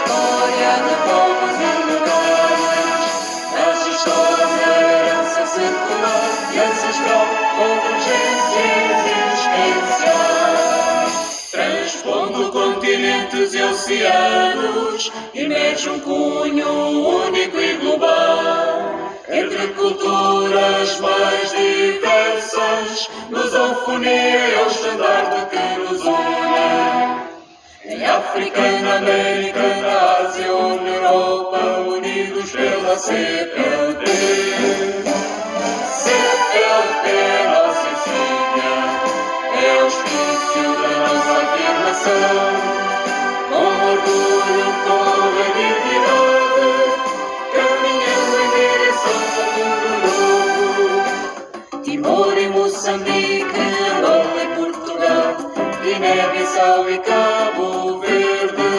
história de povos e lugares, registros da herança circular e ancestral, convergências existenciais. Transpondo continentes e oceanos, emerge um cunho único e global. Entre culturas mais diversas, lusofonia é o estandarte que nos une. Em África, na América, na Ásia ou na Europa, unidos pela CPLP. CPLP, nossa insígnia, é o auspício da nossa afirmação. Com orgulho, com dignidade, caminhando em direção ao mundo novo. Timor e Moçambique, Angola e Portugal, Guiné-Bissau e Cabo Verde,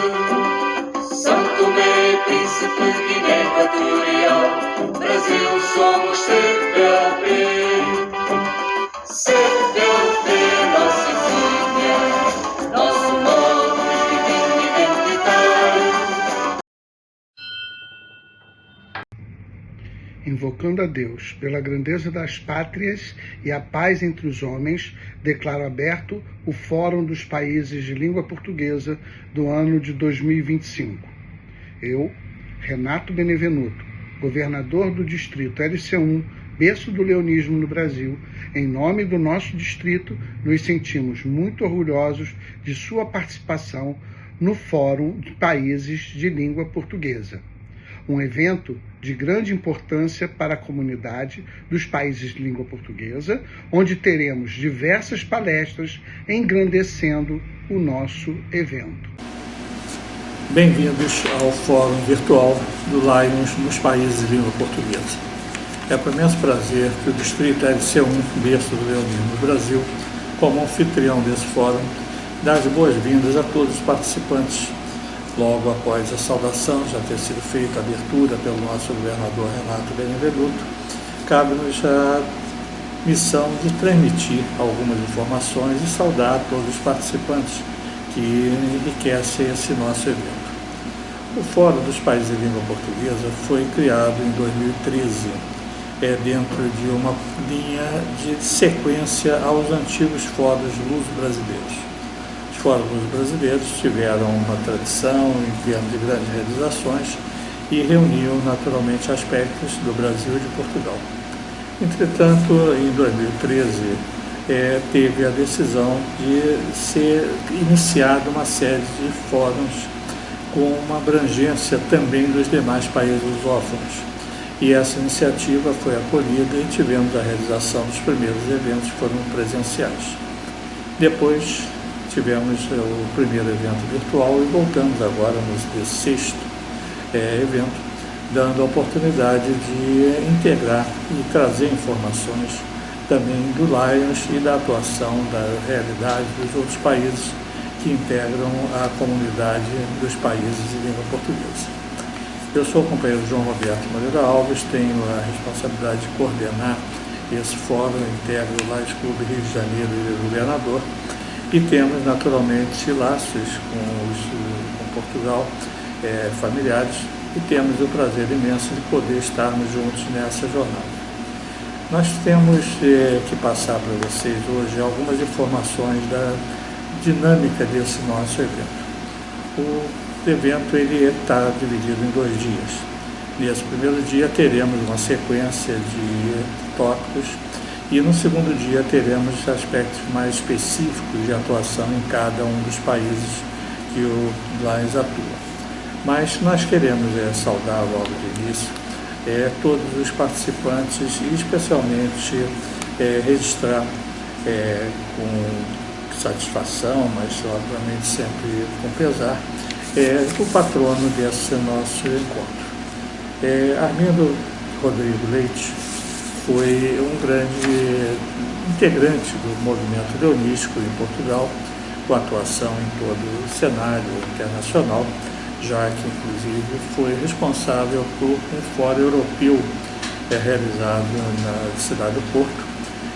São Tomé e Príncipe, Guiné Equatorial, Brasil somos CPLP. CPLP, nossa insígnia, nosso modo distintivo identitário. Invocando a Deus pela grandeza das pátrias e a paz entre os homens, declaro aberto o Fórum dos Países de Língua Portuguesa do ano de 2025. Eu, Renato Benevenuto, governador do Distrito LC1, berço do leonismo no Brasil, em nome do nosso distrito, nos sentimos muito orgulhosos de sua participação no Fórum de Países de Língua Portuguesa. Um evento de grande importância para a comunidade dos países de língua portuguesa, onde teremos diversas palestras engrandecendo o nosso evento. Bem-vindos ao Fórum Virtual do Lions nos países de língua portuguesa. É com imenso prazer que o Distrito LC1, berço do leonismo no Brasil, como anfitrião desse fórum, dá as boas-vindas a todos os participantes. Logo após a saudação já ter sido feita a abertura pelo nosso governador Renato Benevenuto, cabe-nos a missão de transmitir algumas informações e saudar todos os participantes que enriquecem esse nosso evento. O Fórum dos Países de Língua Portuguesa foi criado em 2013, dentro de uma linha de sequência aos antigos fóruns luso-brasileiros. Os fóruns luso-brasileiros tiveram uma tradição em termos de grandes realizações e reuniam naturalmente aspectos do Brasil e de Portugal. Entretanto, em 2013, teve a decisão de ser iniciada uma série de fóruns com uma abrangência também dos demais países lusófonos. E essa iniciativa foi acolhida e tivemos a realização dos primeiros eventos que foram presenciais. Depois tivemos o primeiro evento virtual e voltamos agora no sexto evento, dando a oportunidade de integrar e trazer informações também do Lions e da atuação, da realidade dos outros países que integram a comunidade dos países de língua portuguesa. Eu sou o companheiro João Roberto Moreira Alves, tenho a responsabilidade de coordenar esse fórum, integro o Lions Clube Rio de Janeiro e governador, e temos naturalmente laços com Portugal, familiares, e temos o prazer imenso de poder estarmos juntos nessa jornada. Nós temos que passar para vocês hoje algumas informações da dinâmica desse nosso evento. O evento está dividido em 2 dias. Nesse primeiro dia teremos uma sequência de tópicos e no segundo dia teremos aspectos mais específicos de atuação em cada um dos países que o Lions atua. Mas nós queremos saudar logo de início todos os participantes e especialmente registrar com satisfação, mas obviamente sempre com pesar, o patrono desse nosso encontro. Armindo Rodrigo Leite foi um grande integrante do movimento leonístico em Portugal, com atuação em todo o cenário internacional, já que inclusive foi responsável por um fórum europeu realizado na cidade do Porto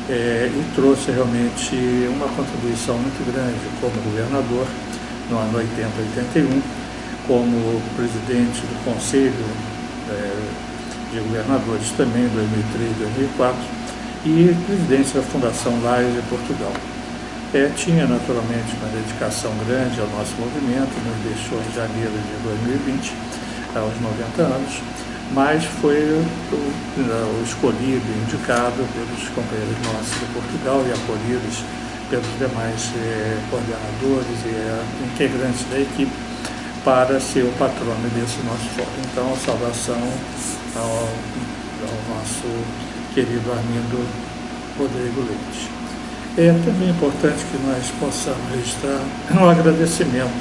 e trouxe realmente uma contribuição muito grande como governador no ano 80, 81, como presidente do Conselho de Governadores também em 2003 e 2004 e presidente da Fundação Lais de Portugal. Tinha naturalmente uma dedicação grande ao nosso movimento, nos deixou em janeiro de 2020, aos 90 anos, mas foi o escolhido e indicado pelos companheiros nossos de Portugal e acolhidos pelos demais coordenadores e integrantes da equipe para ser o patrono desse nosso fórum. Então, a saudação ao nosso querido Armindo Rodrigo Leite. É também importante que nós possamos registrar um agradecimento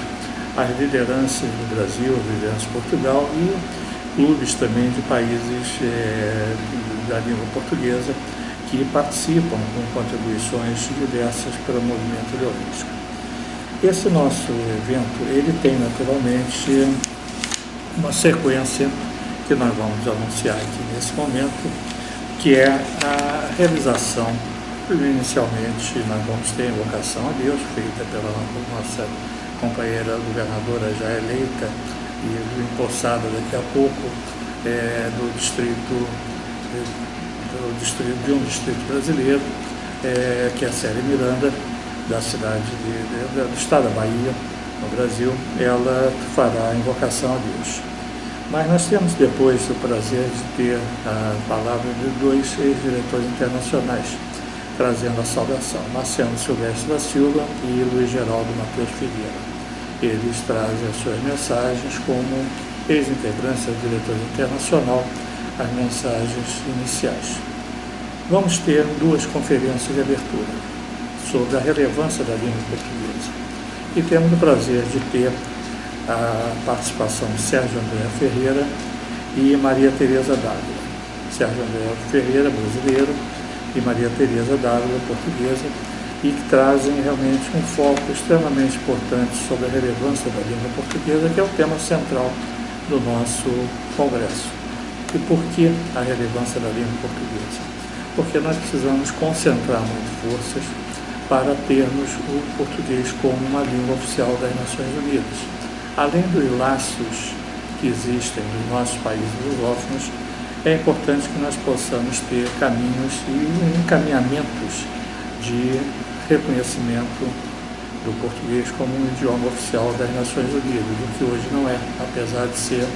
às lideranças do Brasil, lideranças de Portugal e clubes também de países da língua portuguesa que participam com contribuições diversas para o movimento ideológico. Esse nosso evento, ele tem naturalmente uma sequência que nós vamos anunciar aqui nesse momento, que é a realização. Inicialmente, nós vamos ter a invocação a Deus, feita pela nossa companheira governadora já eleita e empossada daqui a pouco de um distrito brasileiro, que é a Célia Miranda, da cidade do estado da Bahia, no Brasil. Ela fará a invocação a Deus. Mas nós temos depois o prazer de ter a palavra de dois ex-diretores internacionais, trazendo a saudação, Marciano Silvestre da Silva e Luiz Geraldo Matheus Figueira. Eles trazem as suas mensagens como ex-integrantes da diretoria internacional, as mensagens iniciais. Vamos ter duas conferências de abertura sobre a relevância da língua portuguesa. E temos o prazer de ter a participação de Sérgio André Ferreira e Maria Tereza Dávila. Sérgio André Ferreira, brasileiro, e Maria Tereza Dávila, portuguesa, e que trazem realmente um foco extremamente importante sobre a relevância da língua portuguesa, que é o tema central do nosso congresso. E por que a relevância da língua portuguesa? Porque nós precisamos concentrar muito forças para termos o português como uma língua oficial das Nações Unidas. Além dos laços que existem nos nossos países lusófonos, é importante que nós possamos ter caminhos e encaminhamentos de reconhecimento do português como um idioma oficial das Nações Unidas, o que hoje não é, apesar de ser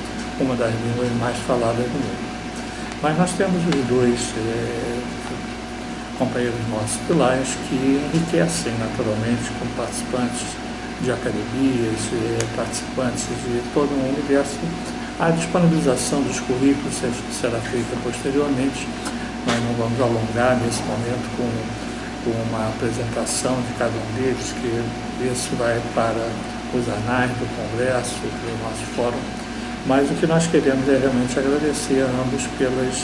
uma das línguas mais faladas no mundo. Mas nós temos os dois companheiros nossos pilares que enriquecem naturalmente como participantes de academias, participantes de todo um universo. A disponibilização dos currículos será feita posteriormente. Nós não vamos alongar nesse momento com uma apresentação de cada um deles, que isso vai para os anais do Congresso, do nosso fórum. Mas o que nós queremos é realmente agradecer a ambos pelas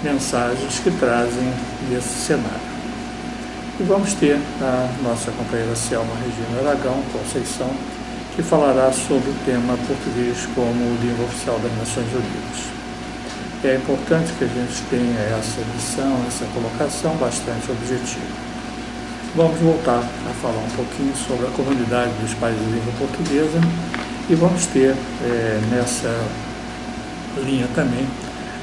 mensagens que trazem esse cenário. E vamos ter a nossa companheira Selma Regina Aragão Conceição, que falará sobre o tema português como língua oficial das Nações Unidas. É importante que a gente tenha essa lição, essa colocação bastante objetiva. Vamos voltar a falar um pouquinho sobre a comunidade dos países de língua portuguesa e vamos ter nessa linha também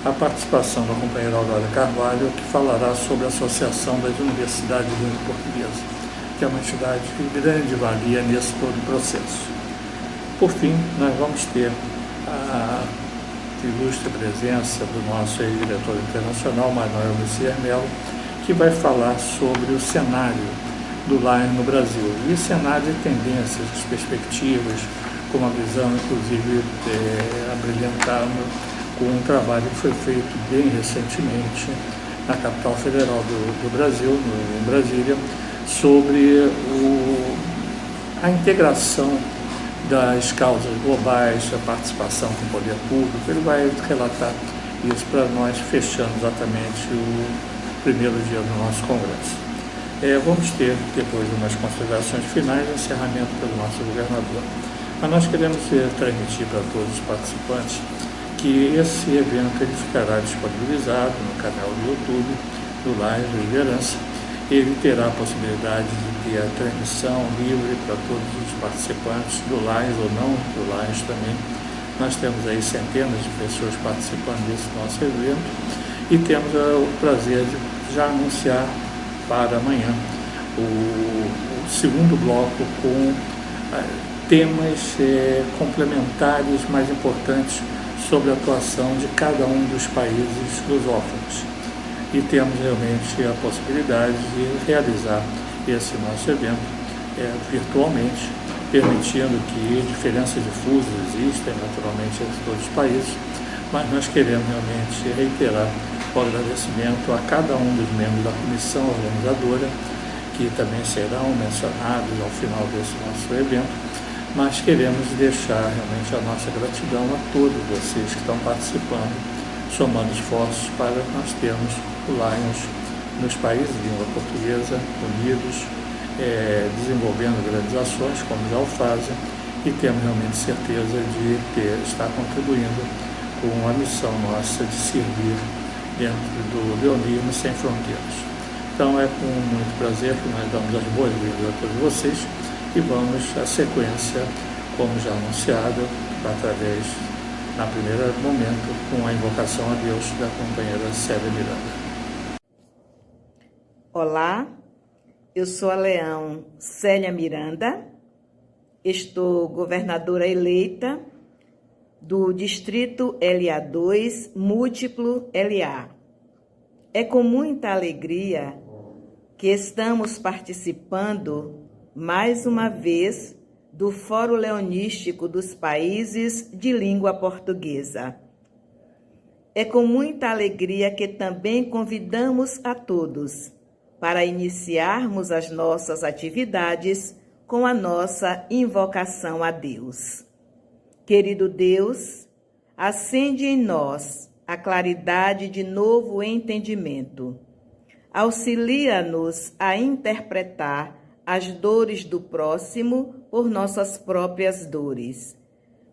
a participação da companheira Aurora Carvalho, que falará sobre a Associação das Universidades de Língua Portuguesa, que é uma entidade de grande valia nesse todo o processo. Por fim, nós vamos ter a ilustre presença do nosso ex-diretor internacional, Manuel Lucier Melo, que vai falar sobre o cenário do Line no Brasil, e cenário de tendências, perspectivas, com uma visão, inclusive, abrilhantando com um trabalho que foi feito bem recentemente na capital federal do Brasil, em Brasília, sobre a integração das causas globais, a participação com o poder público. Ele vai relatar isso para nós, fechando exatamente o primeiro dia do nosso congresso. Vamos ter depois umas considerações finais e encerramento pelo nosso governador. Mas nós queremos transmitir para todos os participantes que esse evento ele ficará disponibilizado no canal do YouTube do Line Liderança, Ele terá a possibilidade de ter a transmissão livre para todos os participantes do Lions ou não do Lions também. Nós temos aí centenas de pessoas participando desse nosso evento e temos o prazer de já anunciar para amanhã o segundo bloco com temas complementares mais importantes sobre a atuação de cada um dos países lusófonos. E temos realmente a possibilidade de realizar esse nosso evento virtualmente, permitindo que diferenças de fusos existem naturalmente entre todos os países, mas nós queremos realmente reiterar o agradecimento a cada um dos membros da comissão organizadora, que também serão mencionados ao final desse nosso evento, mas queremos deixar realmente a nossa gratidão a todos vocês que estão participando, somando esforços para nós termos o Lions nos países de língua portuguesa unidos, desenvolvendo grandes ações, como já o fazem, e temos realmente certeza de estar contribuindo com a missão nossa de servir dentro do Leonismo Sem Fronteiras. Então é com muito prazer que nós damos as boas-vindas a todos vocês e vamos à sequência, como já anunciado, através, na primeira momento, com a invocação a Deus da companheira Célia Miranda. Olá, eu sou a Leão Célia Miranda, estou governadora eleita do Distrito LA2, múltiplo LA. É com muita alegria que estamos participando mais uma vez do Fórum Leonístico dos Países de Língua Portuguesa. É com muita alegria que também convidamos a todos para iniciarmos as nossas atividades com a nossa invocação a Deus. Querido Deus, acende em nós a claridade de novo entendimento. Auxilia-nos a interpretar as dores do próximo por nossas próprias dores.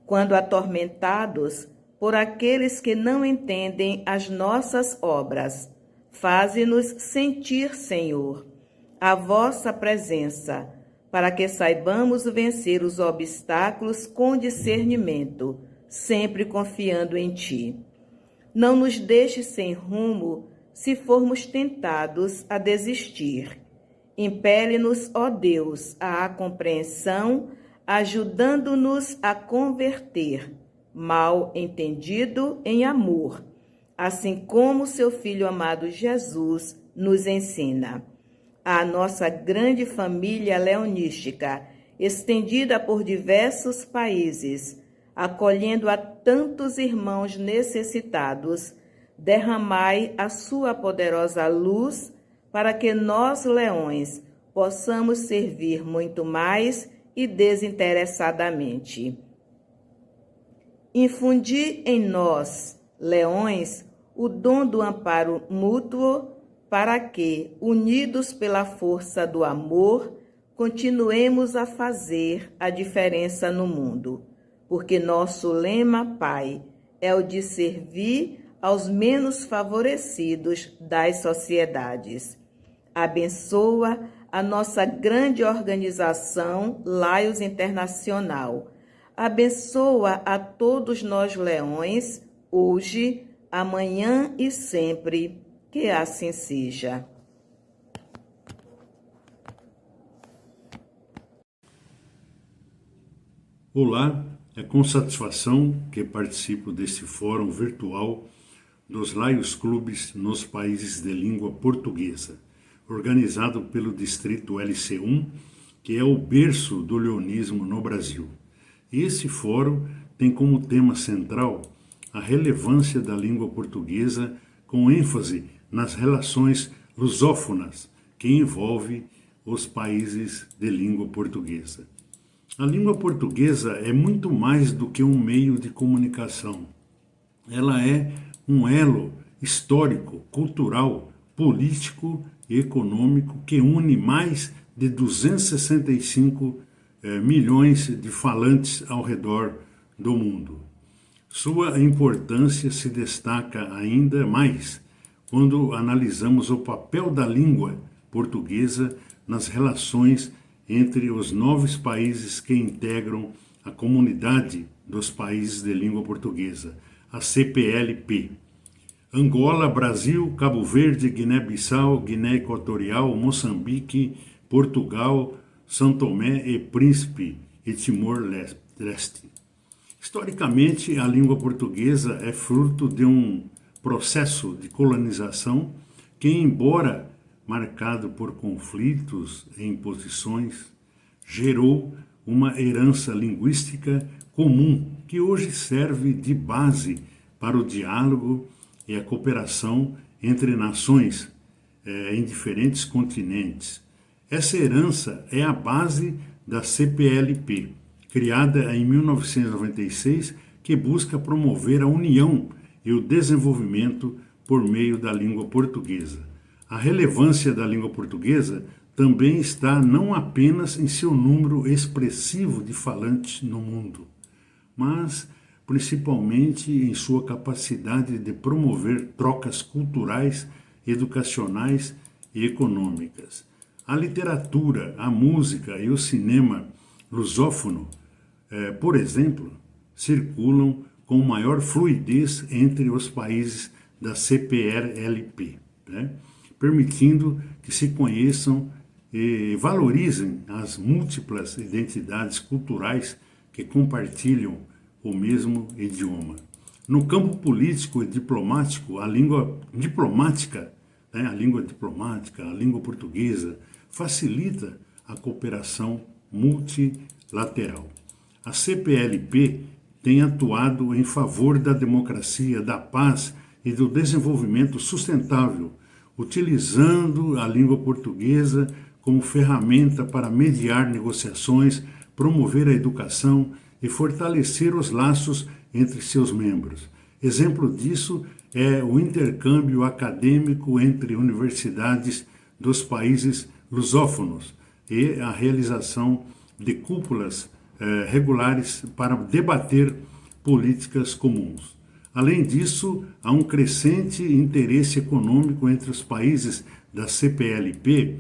Quando atormentados por aqueles que não entendem as nossas obras, faze-nos sentir, Senhor, a vossa presença, para que saibamos vencer os obstáculos com discernimento, sempre confiando em Ti. Não nos deixe sem rumo se formos tentados a desistir. Impele-nos, ó Deus, à compreensão, ajudando-nos a converter mal entendido em amor, assim como seu Filho amado Jesus nos ensina. A nossa grande família leonística, estendida por diversos países, acolhendo a tantos irmãos necessitados, derramai a sua poderosa luz para que nós, leões, possamos servir muito mais e desinteressadamente. Infundi em nós, leões, o dom do amparo mútuo, para que, unidos pela força do amor, continuemos a fazer a diferença no mundo, porque nosso lema, Pai, é o de servir aos menos favorecidos das sociedades. Abençoa a nossa grande organização Lions Internacional. Abençoa a todos nós leões, hoje, amanhã e sempre, que assim seja. Olá, é com satisfação que participo deste fórum virtual dos Lions Clubes nos países de língua portuguesa, organizado pelo Distrito LC1, que é o berço do leonismo no Brasil. Esse fórum tem como tema central a relevância da língua portuguesa, com ênfase nas relações lusófonas que envolve os países de língua portuguesa. A língua portuguesa é muito mais do que um meio de comunicação. Ela é um elo histórico, cultural, político e econômico que une mais de 265 milhões de falantes ao redor do mundo. Sua importância se destaca ainda mais quando analisamos o papel da língua portuguesa nas relações entre os 9 países que integram a Comunidade dos Países de Língua Portuguesa, a CPLP. Angola, Brasil, Cabo Verde, Guiné-Bissau, Guiné Equatorial, Moçambique, Portugal, São Tomé e Príncipe e Timor-Leste. Historicamente, a língua portuguesa é fruto de um processo de colonização que, embora marcado por conflitos e imposições, gerou uma herança linguística comum que hoje serve de base para o diálogo e a cooperação entre nações em diferentes continentes. Essa herança é a base da CPLP, criada em 1996, que busca promover a união e o desenvolvimento por meio da língua portuguesa. A relevância da língua portuguesa também está não apenas em seu número expressivo de falantes no mundo, mas principalmente em sua capacidade de promover trocas culturais, educacionais e econômicas. A literatura, a música e o cinema lusófono, por exemplo, circulam com maior fluidez entre os países da CPLP, né? Permitindo que se conheçam e valorizem as múltiplas identidades culturais que compartilham o mesmo idioma. No campo político e diplomático, a língua diplomática, a língua portuguesa, facilita a cooperação multilateral. A CPLP tem atuado em favor da democracia, da paz e do desenvolvimento sustentável, utilizando a língua portuguesa como ferramenta para mediar negociações, promover a educação e fortalecer os laços entre seus membros. Exemplo disso é o intercâmbio acadêmico entre universidades dos países lusófonos e a realização de cúpulas regulares para debater políticas comuns. Além disso, há um crescente interesse econômico entre os países da CPLP.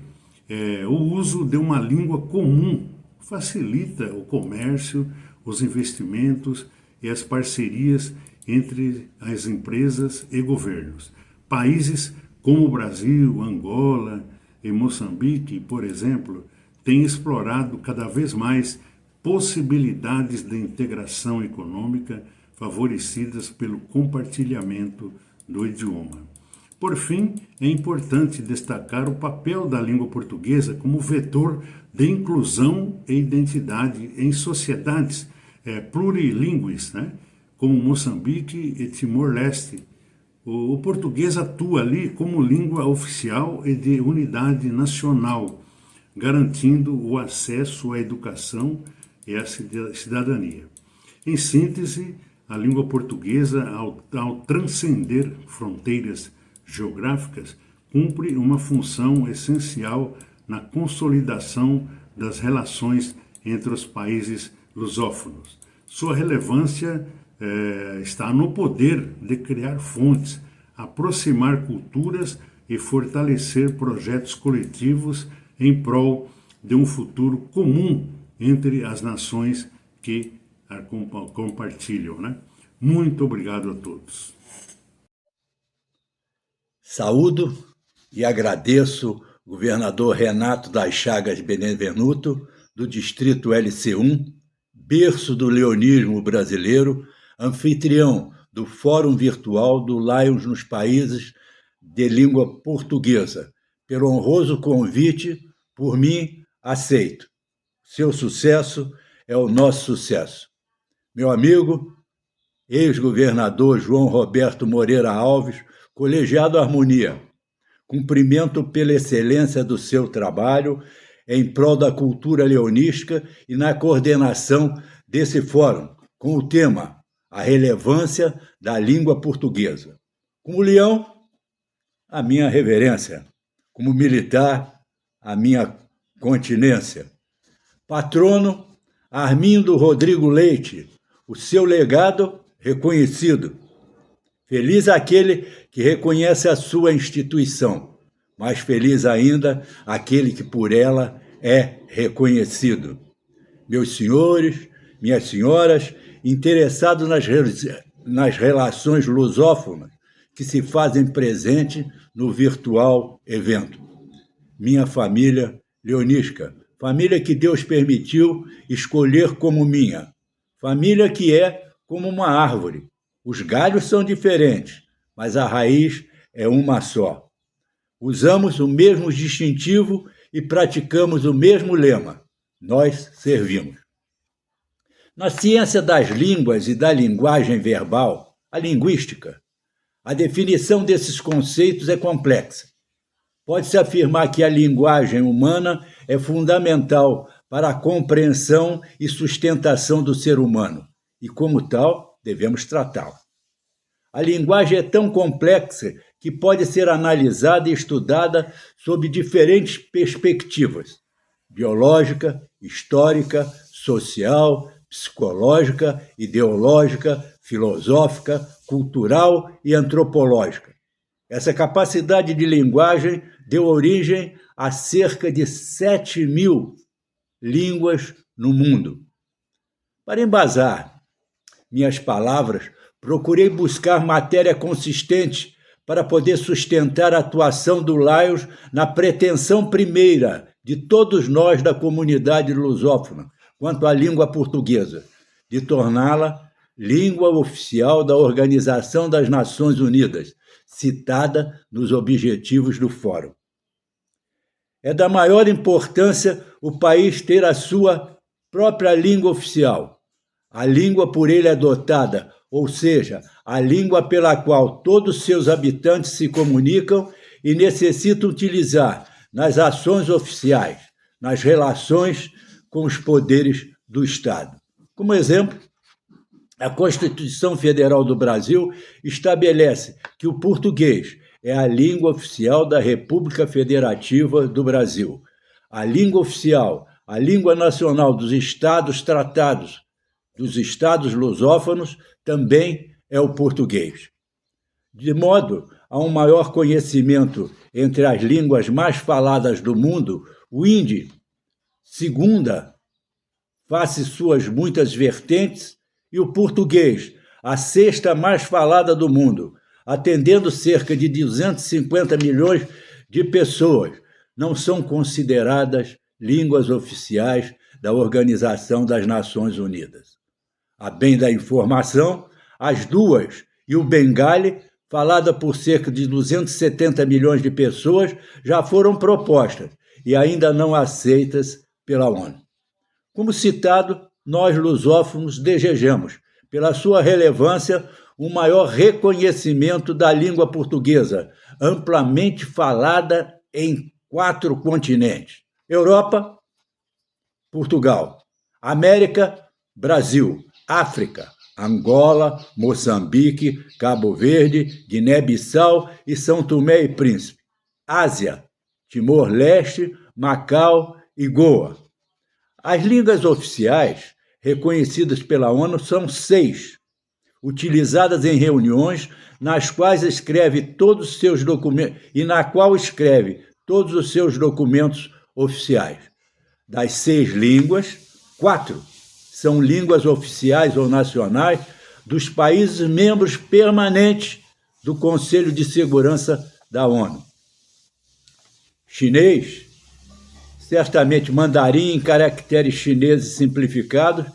O uso de uma língua comum facilita o comércio, os investimentos e as parcerias entre as empresas e governos. Países como o Brasil, Angola e Moçambique, por exemplo, têm explorado cada vez mais possibilidades de integração econômica favorecidas pelo compartilhamento do idioma. Por fim, é importante destacar o papel da língua portuguesa como vetor de inclusão e identidade em sociedades plurilingües, como Moçambique e Timor-Leste. O português atua ali como língua oficial e de unidade nacional, garantindo o acesso à educação e à cidadania. Em síntese, a língua portuguesa, ao transcender fronteiras geográficas, cumpre uma função essencial na consolidação das relações entre os países lusófonos. Sua relevância está no poder de criar fontes, aproximar culturas e fortalecer projetos coletivos em prol de um futuro comum entre as nações que compartilham, Muito obrigado a todos. Saúdo e agradeço o governador Renato das Chagas Benevenuto, do Distrito LC1, berço do leonismo brasileiro, anfitrião do Fórum Virtual do Lions nos Países de Língua Portuguesa. Pelo honroso convite, por mim, aceito. Seu sucesso é o nosso sucesso. Meu amigo, ex-governador João Roberto Moreira Alves, colegiado Harmonia, cumprimento pela excelência do seu trabalho em prol da cultura leonística e na coordenação desse fórum, com o tema A Relevância da Língua Portuguesa. Como leão, a minha reverência. Como militar, a minha continência. Patrono, Armindo Rodrigo Leite, o seu legado reconhecido. Feliz aquele que reconhece a sua instituição. Mais feliz ainda aquele que por ela é reconhecido. Meus senhores, minhas senhoras, interessados nas relações lusófonas que se fazem presente no virtual evento. Minha família leonística, família que Deus permitiu escolher como minha, família que é como uma árvore. Os galhos são diferentes, mas a raiz é uma só. Usamos o mesmo distintivo e praticamos o mesmo lema. Nós servimos. Na ciência das línguas e da linguagem verbal, a linguística, a definição desses conceitos é complexa. Pode-se afirmar que a linguagem humana é fundamental para a compreensão e sustentação do ser humano, e como tal, devemos tratá-la. A linguagem é tão complexa que pode ser analisada e estudada sob diferentes perspectivas: biológica, histórica, social, psicológica, ideológica, filosófica, cultural e antropológica. Essa capacidade de linguagem deu origem a cerca de 7.000 línguas no mundo. Para embasar minhas palavras, procurei buscar matéria consistente para poder sustentar a atuação do Laíos na pretensão primeira de todos nós da comunidade lusófona quanto à língua portuguesa, de torná-la língua oficial da Organização das Nações Unidas, citada nos objetivos do Fórum. É da maior importância o país ter a sua própria língua oficial, a língua por ele adotada, ou seja, a língua pela qual todos seus habitantes se comunicam e necessitam utilizar nas ações oficiais, nas relações com os poderes do Estado. Como exemplo, a Constituição Federal do Brasil estabelece que o português é a língua oficial da República Federativa do Brasil. A língua oficial, a língua nacional dos estados tratados, dos estados lusófonos, também é o português. De modo a um maior conhecimento entre as línguas mais faladas do mundo, o hindi, segunda, face suas muitas vertentes, e o português, a sexta mais falada do mundo, atendendo cerca de 250 milhões de pessoas, não são consideradas línguas oficiais da Organização das Nações Unidas. A bem da informação, as duas e o bengali, falada por cerca de 270 milhões de pessoas, já foram propostas e ainda não aceitas pela ONU. Como citado, nós lusófonos desejamos, pela sua relevância, um maior reconhecimento da língua portuguesa, amplamente falada em 4 continentes: Europa, Portugal; América, Brasil; África, Angola, Moçambique, Cabo Verde, Guiné-Bissau e São Tomé e Príncipe; Ásia, Timor-Leste, Macau e Goa. As línguas oficiais reconhecidas pela ONU são 6, utilizadas em reuniões nas quais escreve todos os seus documentos e na qual escreve todos os seus documentos oficiais. Das 6 línguas, 4 são línguas oficiais ou nacionais dos países membros permanentes do Conselho de Segurança da ONU. Chinês, certamente mandarim em caracteres chineses simplificados,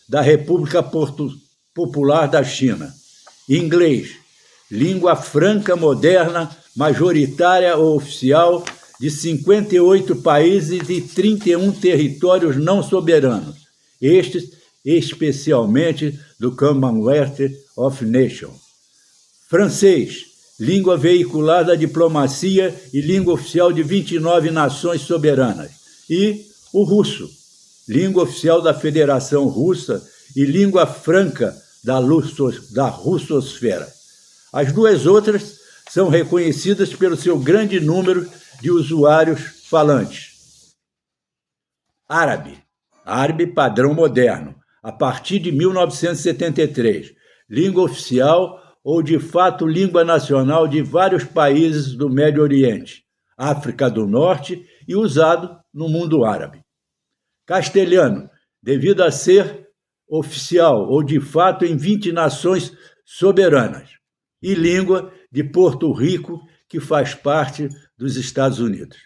da República Popular da China. Inglês, língua franca moderna, majoritária ou oficial de 58 países e 31 territórios não soberanos, estes especialmente do Commonwealth of Nations. Francês, língua vehicular da diplomacia e língua oficial de 29 nações soberanas. E o russo, língua oficial da Federação Russa e língua franca da russosfera. As duas outras são reconhecidas pelo seu grande número de usuários falantes. Árabe padrão moderno, a partir de 1973, língua oficial ou de fato língua nacional de vários países do Médio Oriente. África do Norte e usado no mundo árabe. Castelhano, devido a ser oficial ou de fato em 20 nações soberanas. E língua de Porto Rico, que faz parte dos Estados Unidos.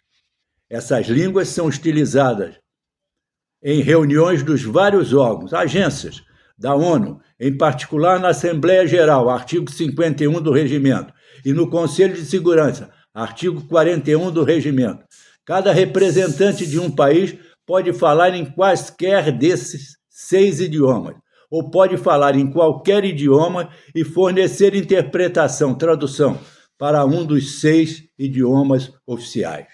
Essas línguas são utilizadas em reuniões dos vários órgãos, agências da ONU, em particular na Assembleia Geral, artigo 51 do Regimento, e no Conselho de Segurança, artigo 41 do Regimento. Cada representante de um país pode falar em quaisquer desses 6 idiomas, ou pode falar em qualquer idioma e fornecer interpretação, tradução, para um dos 6 idiomas oficiais.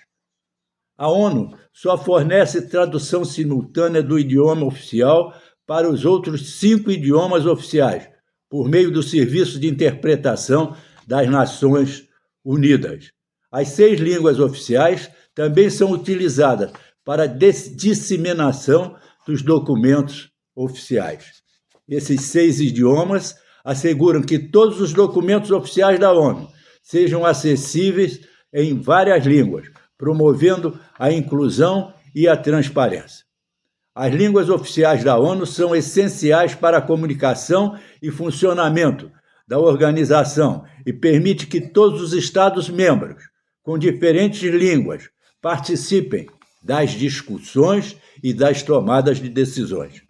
A ONU só fornece tradução simultânea do idioma oficial para os outros 5 idiomas oficiais, por meio do Serviço de Interpretação das Nações Unidas. As 6 línguas oficiais também são utilizadas para a disseminação dos documentos oficiais. Esses 6 idiomas asseguram que todos os documentos oficiais da ONU sejam acessíveis em várias línguas, promovendo a inclusão e a transparência. As línguas oficiais da ONU são essenciais para a comunicação e funcionamento da organização e permite que todos os Estados-membros, com diferentes línguas, participem das discussões e das tomadas de decisões.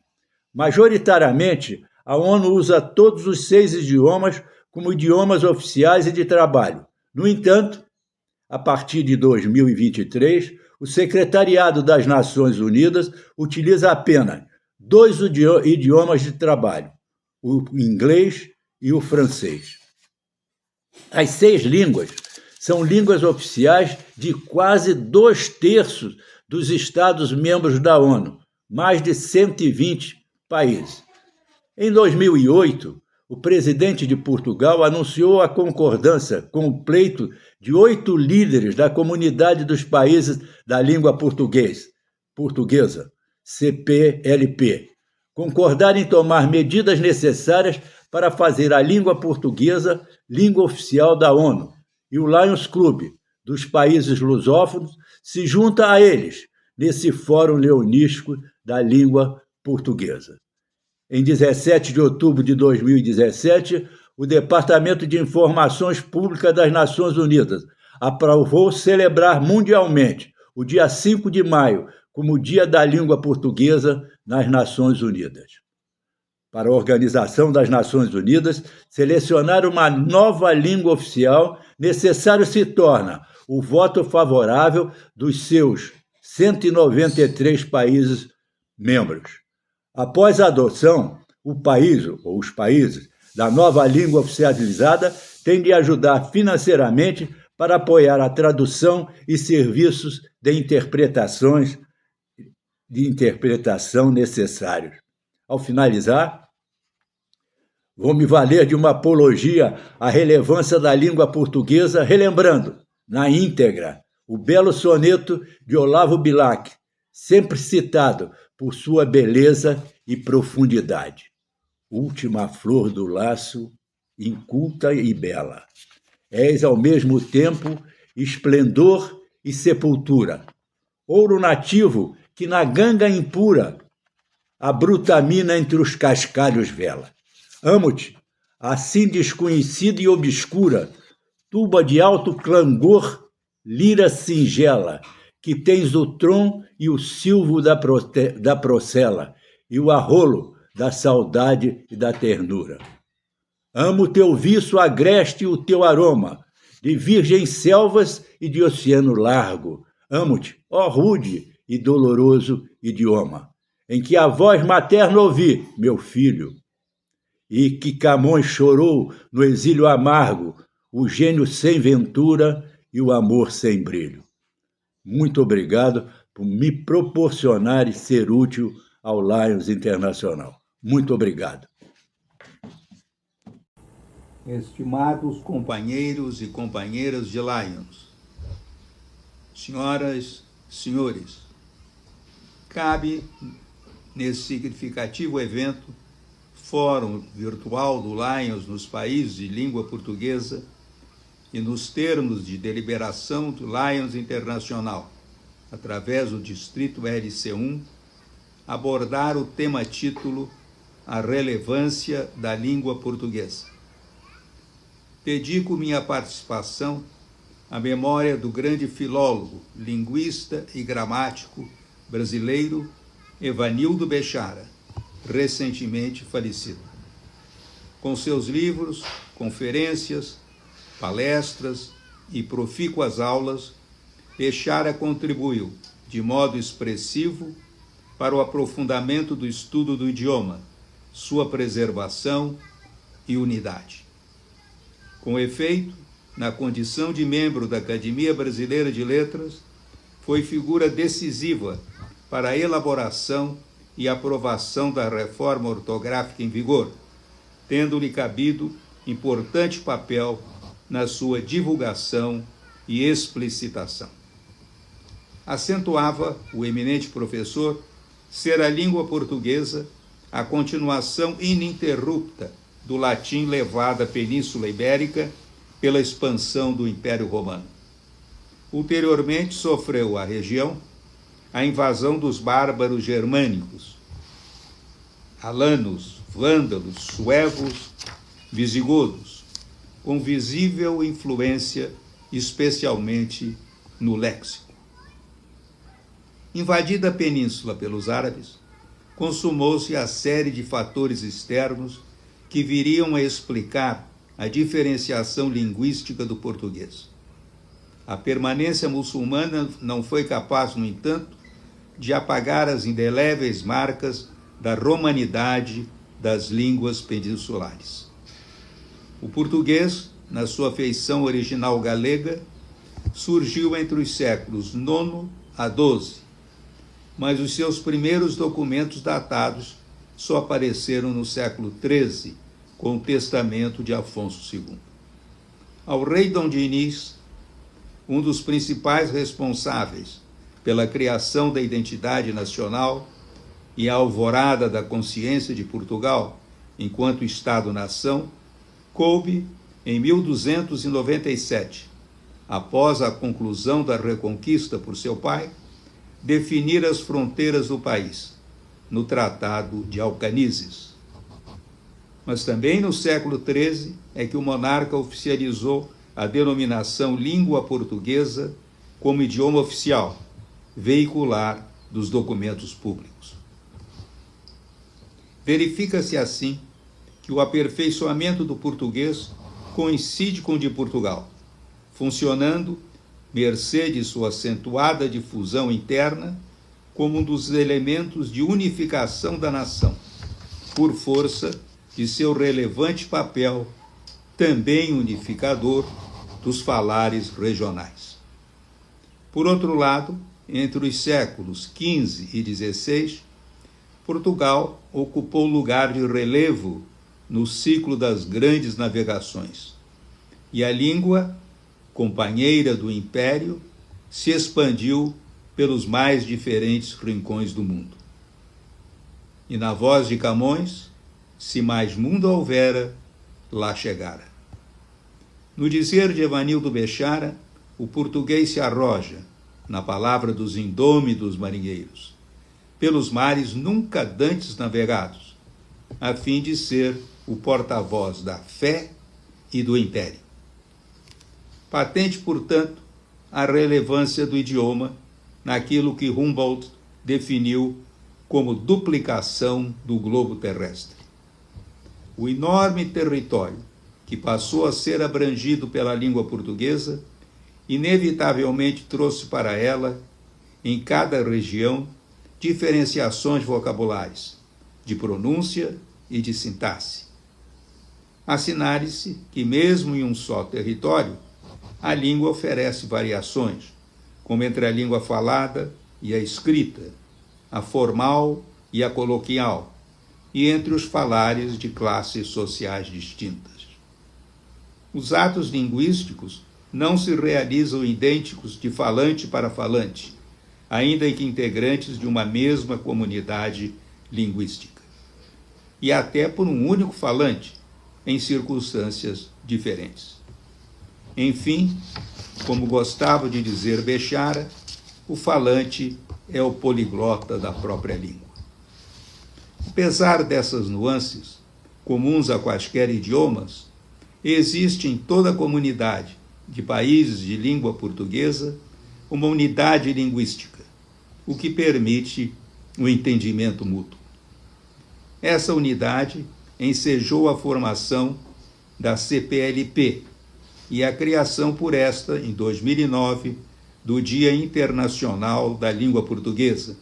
Majoritariamente, a ONU usa todos os 6 idiomas como idiomas oficiais e de trabalho. No entanto, a partir de 2023, o Secretariado das Nações Unidas utiliza apenas 2 idiomas de trabalho, o inglês e o francês. As 6 línguas são línguas oficiais de quase 2/3 dos Estados-membros da ONU, mais de 120 países. Em 2008, o presidente de Portugal anunciou a concordância com o pleito de 8 líderes da Comunidade dos Países da Língua Portuguesa, CPLP, concordar em tomar medidas necessárias para fazer a língua portuguesa língua oficial da ONU, e o Lions Club dos países lusófonos se junta a eles nesse Fórum Leonístico da Língua Portuguesa. Em 17 de outubro de 2017, o Departamento de Informações Públicas das Nações Unidas aprovou celebrar mundialmente o dia 5 de maio como Dia da Língua Portuguesa nas Nações Unidas. Para a Organização das Nações Unidas, selecionar uma nova língua oficial necessário se torna o voto favorável dos seus 193 países membros. Após a adoção, o país ou os países da nova língua oficializada têm de ajudar financeiramente para apoiar a tradução e serviços de interpretação necessários. Ao finalizar, vou me valer de uma apologia à relevância da língua portuguesa, relembrando, na íntegra, o belo soneto de Olavo Bilac, sempre citado por sua beleza e profundidade. Última flor do laço, inculta e bela. És ao mesmo tempo esplendor e sepultura. Ouro nativo que na ganga impura a bruta mina entre os cascalhos vela. Amo-te, assim desconhecida e obscura, tuba de alto clangor, lira singela, que tens o tron e o silvo da procela, e o arrolo da saudade e da ternura. Amo teu viço agreste e o teu aroma, de virgens selvas e de oceano largo. Amo-te, ó rude e doloroso idioma, em que a voz materna ouvi, meu filho, e que Camões chorou no exílio amargo, o gênio sem ventura e o amor sem brilho. Muito obrigado por me proporcionar e ser útil ao Lions Internacional. Muito obrigado. Estimados companheiros e companheiras de Lions, senhoras, senhores, cabe nesse significativo evento, Fórum Virtual do Lions nos países de língua portuguesa, e nos termos de deliberação do Lions Internacional, através do Distrito LC1, abordar o tema-título A Relevância da Língua Portuguesa. Dedico minha participação à memória do grande filólogo, linguista e gramático brasileiro Evanildo Bechara, recentemente falecido. Com seus livros, conferências, palestras e profícuas aulas, Bechara contribuiu, de modo expressivo, para o aprofundamento do estudo do idioma, sua preservação e unidade. Com efeito, na condição de membro da Academia Brasileira de Letras, foi figura decisiva para a elaboração e aprovação da reforma ortográfica em vigor, tendo-lhe cabido importante papel na sua divulgação e explicitação. Acentuava o eminente professor ser a língua portuguesa a continuação ininterrupta do latim levado à Península Ibérica pela expansão do Império Romano. Ulteriormente sofreu a região a invasão dos bárbaros germânicos, alanos, vândalos, suevos, visigodos, com visível influência, especialmente no léxico. Invadida a península pelos árabes, consumou-se a série de fatores externos que viriam a explicar a diferenciação linguística do português. A permanência muçulmana não foi capaz, no entanto, de apagar as indeléveis marcas da romanidade das línguas peninsulares. O português, na sua feição original galega, surgiu entre os séculos IX a XII, mas os seus primeiros documentos datados só apareceram no século XIII, com o testamento de Afonso II. Ao rei Dom Dinis, um dos principais responsáveis pela criação da identidade nacional e a alvorada da consciência de Portugal enquanto Estado-nação, coube, em 1297, após a conclusão da Reconquista por seu pai, definir as fronteiras do país, no Tratado de Alcanises. Mas também no século XIII é que o monarca oficializou a denominação língua portuguesa como idioma oficial, veicular dos documentos públicos. Verifica-se assim que o aperfeiçoamento do português coincide com o de Portugal, funcionando, mercê de sua acentuada difusão interna, como um dos elementos de unificação da nação, por força de seu relevante papel, também unificador, dos falares regionais. Por outro lado, entre os séculos XV e XVI, Portugal ocupou lugar de relevo no ciclo das grandes navegações, e a língua, companheira do Império, se expandiu pelos mais diferentes rincões do mundo. E na voz de Camões, se mais mundo houvera, lá chegara. No dizer de Evanildo Bechara, o português se arroja, na palavra dos indômitos marinheiros, pelos mares nunca dantes navegados, a fim de ser o porta-voz da fé e do império. Patente, portanto, a relevância do idioma naquilo que Humboldt definiu como duplicação do globo terrestre. O enorme território que passou a ser abrangido pela língua portuguesa inevitavelmente trouxe para ela, em cada região, diferenciações vocabulares, de pronúncia e de sintaxe. Assinale-se que, mesmo em um só território, a língua oferece variações, como entre a língua falada e a escrita, a formal e a coloquial, e entre os falares de classes sociais distintas. Os atos linguísticos não se realizam idênticos de falante para falante, ainda que integrantes de uma mesma comunidade linguística, e até por um único falante, em circunstâncias diferentes. Enfim, como gostava de dizer Bechara, o falante é o poliglota da própria língua. Apesar dessas nuances, comuns a quaisquer idiomas, existe em toda a comunidade de países de língua portuguesa uma unidade linguística, o que permite o entendimento mútuo. Essa unidade ensejou a formação da CPLP e a criação por esta, em 2009, do Dia Internacional da Língua Portuguesa,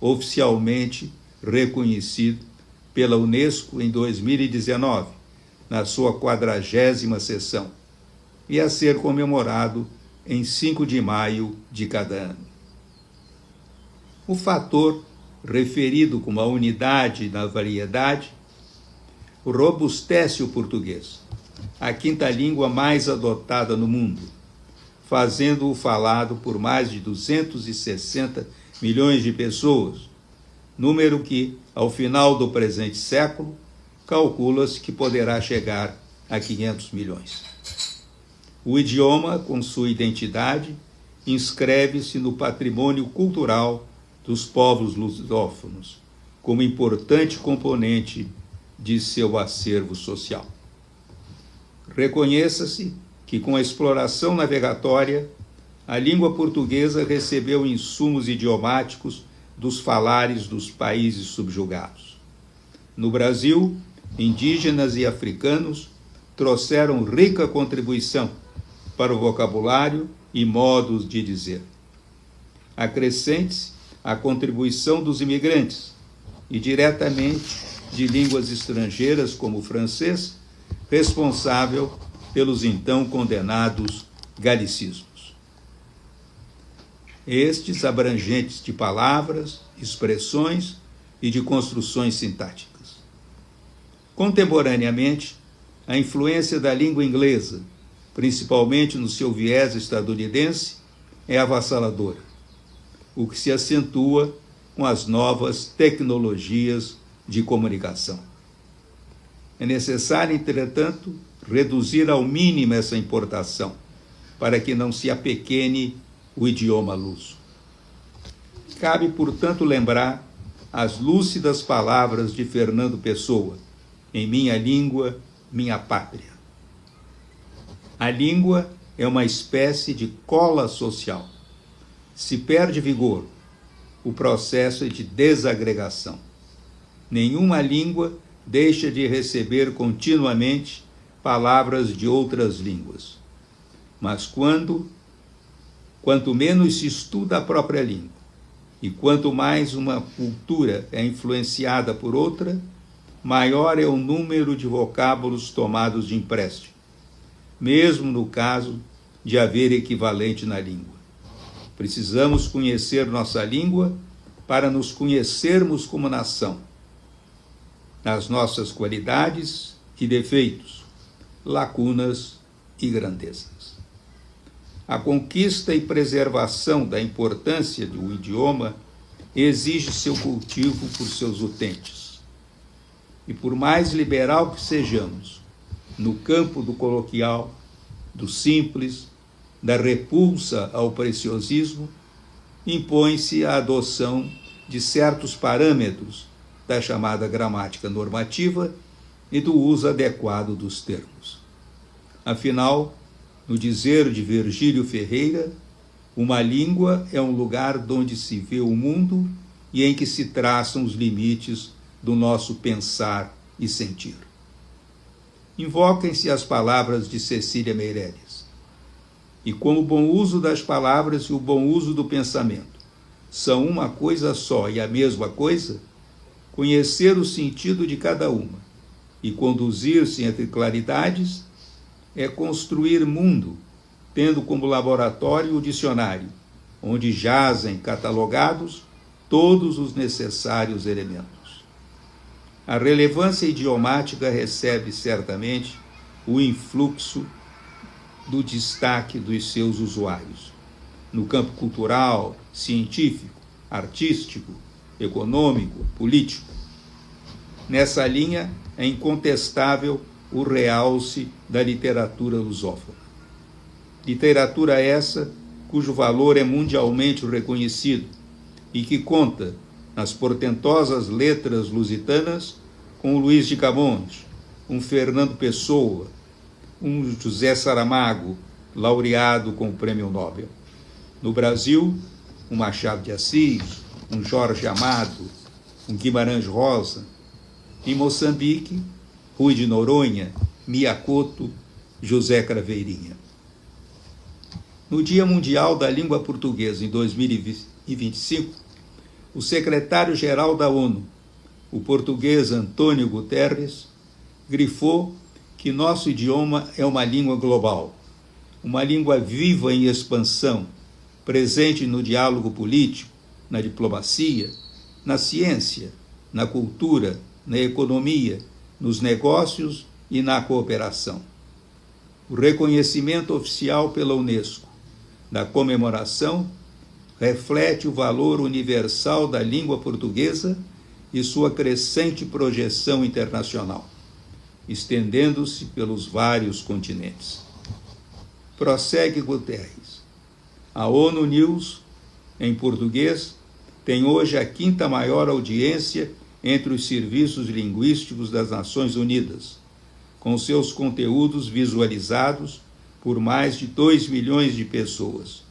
oficialmente reconhecido pela Unesco em 2019, na sua 40ª sessão, e a ser comemorado em 5 de maio de cada ano. O fator referido como a unidade na variedade robustece o português, a quinta língua mais adotada no mundo, fazendo-o falado por mais de 260 milhões de pessoas, número que, ao final do presente século, calcula-se que poderá chegar a 500 milhões. O idioma, com sua identidade, inscreve-se no patrimônio cultural dos povos lusófonos, como importante componente de seu acervo social. Reconheça-se que, com a exploração navegatória, a língua portuguesa recebeu insumos idiomáticos dos falares dos países subjugados. No Brasil, indígenas e africanos trouxeram rica contribuição para o vocabulário e modos de dizer. Acrescente-se a contribuição dos imigrantes e, diretamente, de línguas estrangeiras como o francês, responsável pelos então condenados galicismos. Estes abrangentes de palavras, expressões e de construções sintáticas. Contemporaneamente, a influência da língua inglesa, principalmente no seu viés estadunidense, é avassaladora, o que se acentua com as novas tecnologias de comunicação. É necessário, entretanto, reduzir ao mínimo essa importação, para que não se apequene o idioma luso. Cabe, portanto, lembrar as lúcidas palavras de Fernando Pessoa, em Minha Língua, Minha Pátria. A língua é uma espécie de cola social. Se perde vigor, o processo é de desagregação. Nenhuma língua deixa de receber continuamente palavras de outras línguas. Mas quanto menos se estuda a própria língua, e quanto mais uma cultura é influenciada por outra, maior é o número de vocábulos tomados de empréstimo, mesmo no caso de haver equivalente na língua. Precisamos conhecer nossa língua para nos conhecermos como nação, nas nossas qualidades e defeitos, lacunas e grandezas. A conquista e preservação da importância do idioma exige seu cultivo por seus utentes. E por mais liberal que sejamos, no campo do coloquial, do simples, da repulsa ao preciosismo, impõe-se a adoção de certos parâmetros da chamada gramática normativa e do uso adequado dos termos. Afinal, no dizer de Virgílio Ferreira, uma língua é um lugar onde se vê o mundo e em que se traçam os limites do nosso pensar e sentir. Invoquem-se as palavras de Cecília Meirelles. E como o bom uso das palavras e o bom uso do pensamento são uma coisa só e a mesma coisa, conhecer o sentido de cada uma e conduzir-se entre claridades é construir mundo, tendo como laboratório o dicionário, onde jazem catalogados todos os necessários elementos. A relevância idiomática recebe, certamente, o influxo do destaque dos seus usuários, no campo cultural, científico, artístico, econômico, político. Nessa linha, é incontestável o realce da literatura lusófona. Literatura essa cujo valor é mundialmente reconhecido e que conta, nas portentosas letras lusitanas, com o Luiz de Camões, um Fernando Pessoa, um José Saramago, laureado com o Prêmio Nobel. No Brasil, um Machado de Assis, um Jorge Amado, um Guimarães Rosa. Em Moçambique, Rui de Noronha, Mia Couto, José Craveirinha. No Dia Mundial da Língua Portuguesa, em 2025, o secretário-geral da ONU, o português Antônio Guterres, grifou que nosso idioma é uma língua global, uma língua viva em expansão, presente no diálogo político, na diplomacia, na ciência, na cultura, na economia, nos negócios e na cooperação. O reconhecimento oficial pela Unesco da comemoração reflete o valor universal da língua portuguesa e sua crescente projeção internacional, estendendo-se pelos vários continentes. Prossegue Guterres. A ONU News, em português, tem hoje a 5ª maior audiência entre os serviços linguísticos das Nações Unidas, com seus conteúdos visualizados por mais de 2 milhões de pessoas,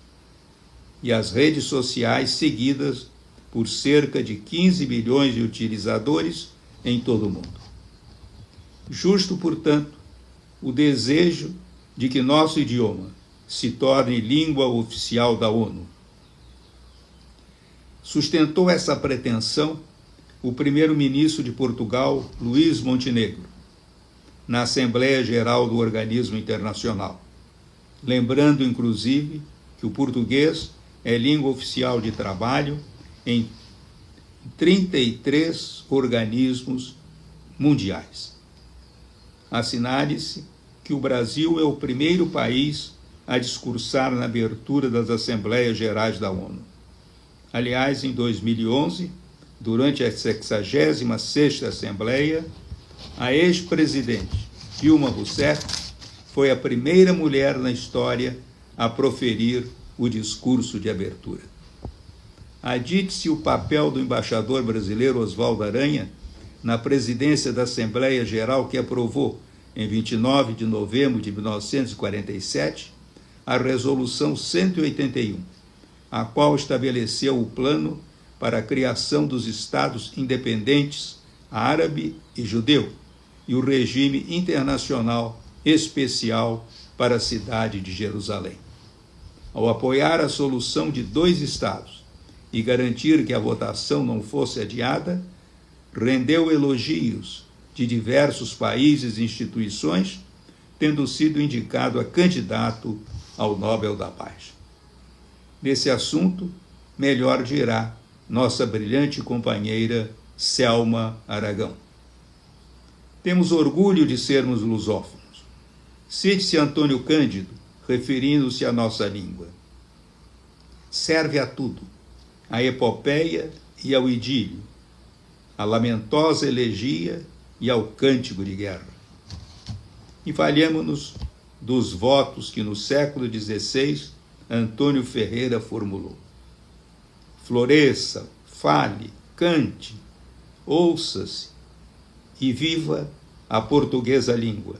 e as redes sociais seguidas por cerca de 15 milhões de utilizadores em todo o mundo. Justo, portanto, o desejo de que nosso idioma se torne língua oficial da ONU. Sustentou essa pretensão o primeiro-ministro de Portugal, Luís Montenegro, na Assembleia Geral do Organismo Internacional, lembrando, inclusive, que o português é língua oficial de trabalho em 33 organismos mundiais. Assinale-se que o Brasil é o primeiro país a discursar na abertura das Assembleias Gerais da ONU. Aliás, em 2011, durante a 66ª Assembleia, a ex-presidente Dilma Rousseff foi a primeira mulher na história a proferir o discurso de abertura. Adite-se o papel do embaixador brasileiro Oswaldo Aranha na presidência da Assembleia Geral que aprovou, em 29 de novembro de 1947, a Resolução 181, a qual estabeleceu o plano para a criação dos Estados independentes árabe e judeu e o regime internacional especial para a cidade de Jerusalém. Ao apoiar a solução de 2 estados e garantir que a votação não fosse adiada, rendeu elogios de diversos países e instituições, tendo sido indicado a candidato ao Nobel da Paz. Nesse assunto, melhor dirá nossa brilhante companheira Selma Aragão. Temos orgulho de sermos lusófonos. Cite-se Antônio Cândido, referindo-se à nossa língua. Serve a tudo, à epopeia e ao idílio, à lamentosa elegia e ao cântico de guerra. E valhamo-nos dos votos que no século XVI Antônio Ferreira formulou. Floresça, fale, cante, ouça-se e viva a portuguesa língua,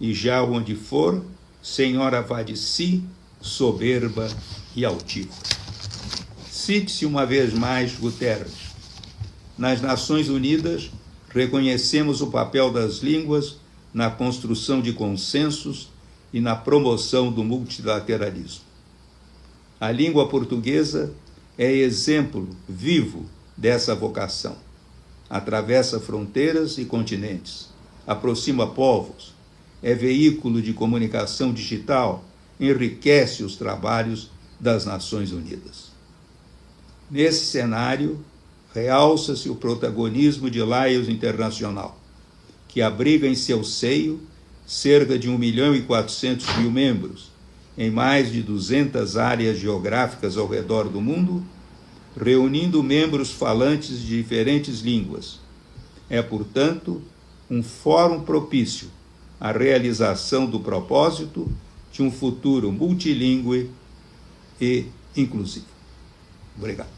e já onde for, senhora vá de si, soberba e altiva. Cite-se uma vez mais Guterres. Nas Nações Unidas, reconhecemos o papel das línguas na construção de consensos e na promoção do multilateralismo. A língua portuguesa é exemplo vivo dessa vocação. Atravessa fronteiras e continentes, aproxima povos, é veículo de comunicação digital, enriquece os trabalhos das Nações Unidas. Nesse cenário, realça-se o protagonismo de Lions Internacional, que abriga em seu seio cerca de 1.400.000 membros, em mais de 200 áreas geográficas ao redor do mundo, reunindo membros falantes de diferentes línguas. É, portanto, um fórum propício à realização do propósito de um futuro multilingüe e inclusivo. Obrigado.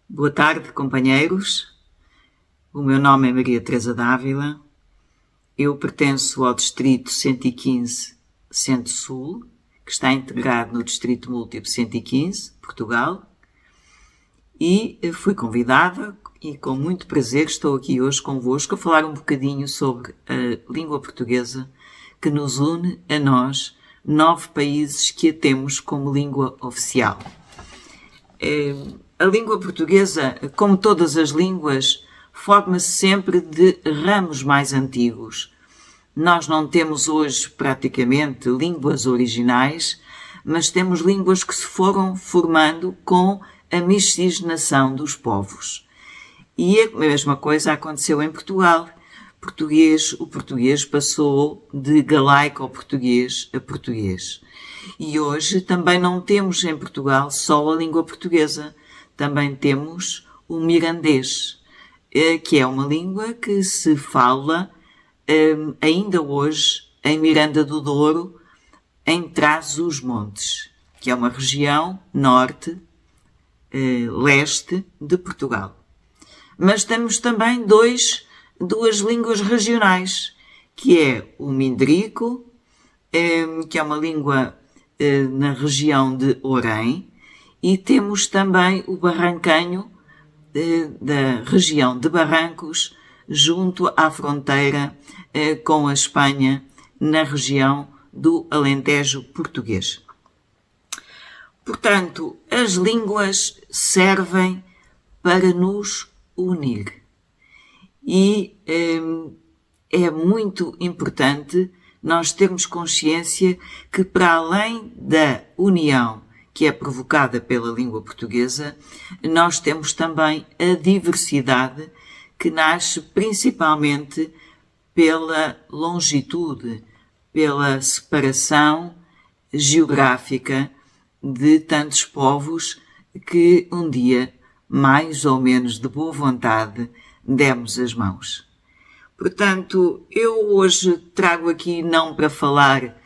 Boa tarde, companheiros. O meu nome é Maria Teresa Dávila. Eu pertenço ao Distrito 115 Centro-Sul, que está integrado no Distrito Múltiplo 115, Portugal. E fui convidada e com muito prazer estou aqui hoje convosco a falar um bocadinho sobre a língua portuguesa que nos une a nós, 9 países que a temos como língua oficial. A língua portuguesa, como todas as línguas, forma-se sempre de ramos mais antigos. Nós não temos hoje praticamente línguas originais, mas temos línguas que se foram formando com a miscigenação dos povos. E a mesma coisa aconteceu em Portugal. O português passou de galaico ao português a português. E hoje também não temos em Portugal só a língua portuguesa. Também temos o mirandês, que é uma língua que se fala ainda hoje em Miranda do Douro, em Trás-os-Montes, que é uma região norte, leste de Portugal. Mas temos também duas línguas regionais, que é o mindrico, que é uma língua na região de Orém, e temos também o barrancanho, da região de Barrancos, junto à fronteira com a Espanha, na região do Alentejo português. Portanto, as línguas servem para nos unir. E é muito importante nós termos consciência que, para além da união que é provocada pela língua portuguesa, nós temos também a diversidade que nasce principalmente pela longitude, pela separação geográfica de tantos povos que um dia, mais ou menos de boa vontade, demos as mãos. Portanto, eu hoje trago aqui não para falar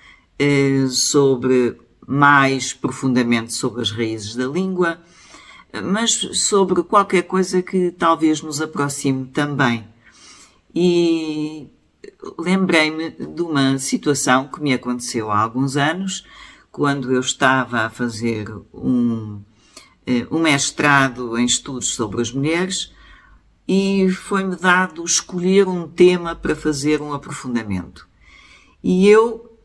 mais profundamente sobre as raízes da língua, mas sobre qualquer coisa que talvez nos aproxime também. E lembrei-me de uma situação que me aconteceu há alguns anos, quando eu estava a fazer um mestrado em estudos sobre as mulheres, e foi-me dado escolher um tema para fazer um aprofundamento. E eu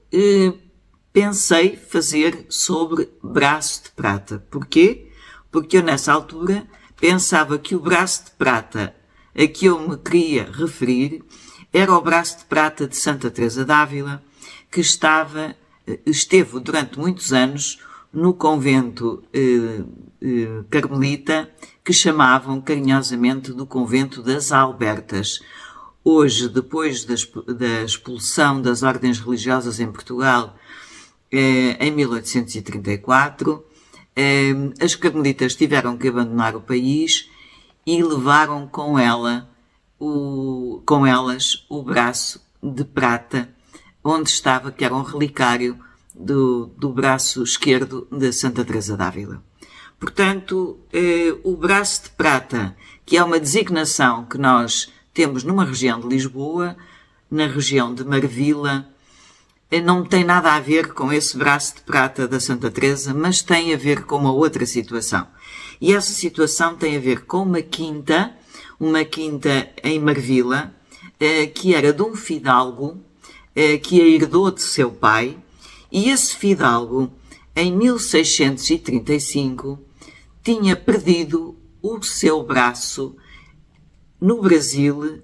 pensei fazer sobre braço de prata. Porquê? Porque eu nessa altura pensava que o braço de prata a que eu me queria referir era o braço de prata de Santa Teresa d'Ávila, que esteve durante muitos anos no convento carmelita, que chamavam carinhosamente do convento das Albertas. Hoje, depois da expulsão das ordens religiosas em Portugal, em 1834, as carmelitas tiveram que abandonar o país e levaram com elas o braço de prata, onde estava, que era um relicário do braço esquerdo de Santa Teresa d'Ávila. Portanto, o braço de prata, que é uma designação que nós temos numa região de Lisboa, na região de Marvila, não tem nada a ver com esse braço de prata da Santa Teresa, mas tem a ver com uma outra situação. E essa situação tem a ver com uma quinta em Marvila, que era de um fidalgo que a herdou de seu pai, e esse fidalgo, em 1635, tinha perdido o seu braço no Brasil,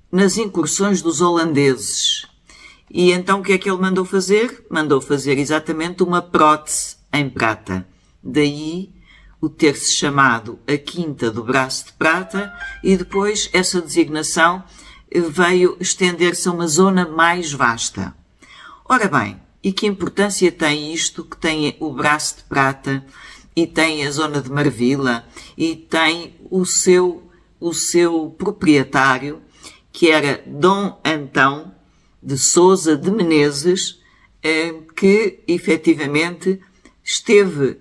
nas incursões dos holandeses. E então o que é que ele mandou fazer? Mandou fazer exatamente uma prótese em prata. Daí o ter-se chamado a Quinta do Braço de Prata, e depois essa designação veio estender-se a uma zona mais vasta. Ora bem, e que importância tem isto, que tem o braço de prata e tem a zona de Marvila, e tem o seu proprietário, que era Dom Antão de Sousa de Menezes, que efetivamente esteve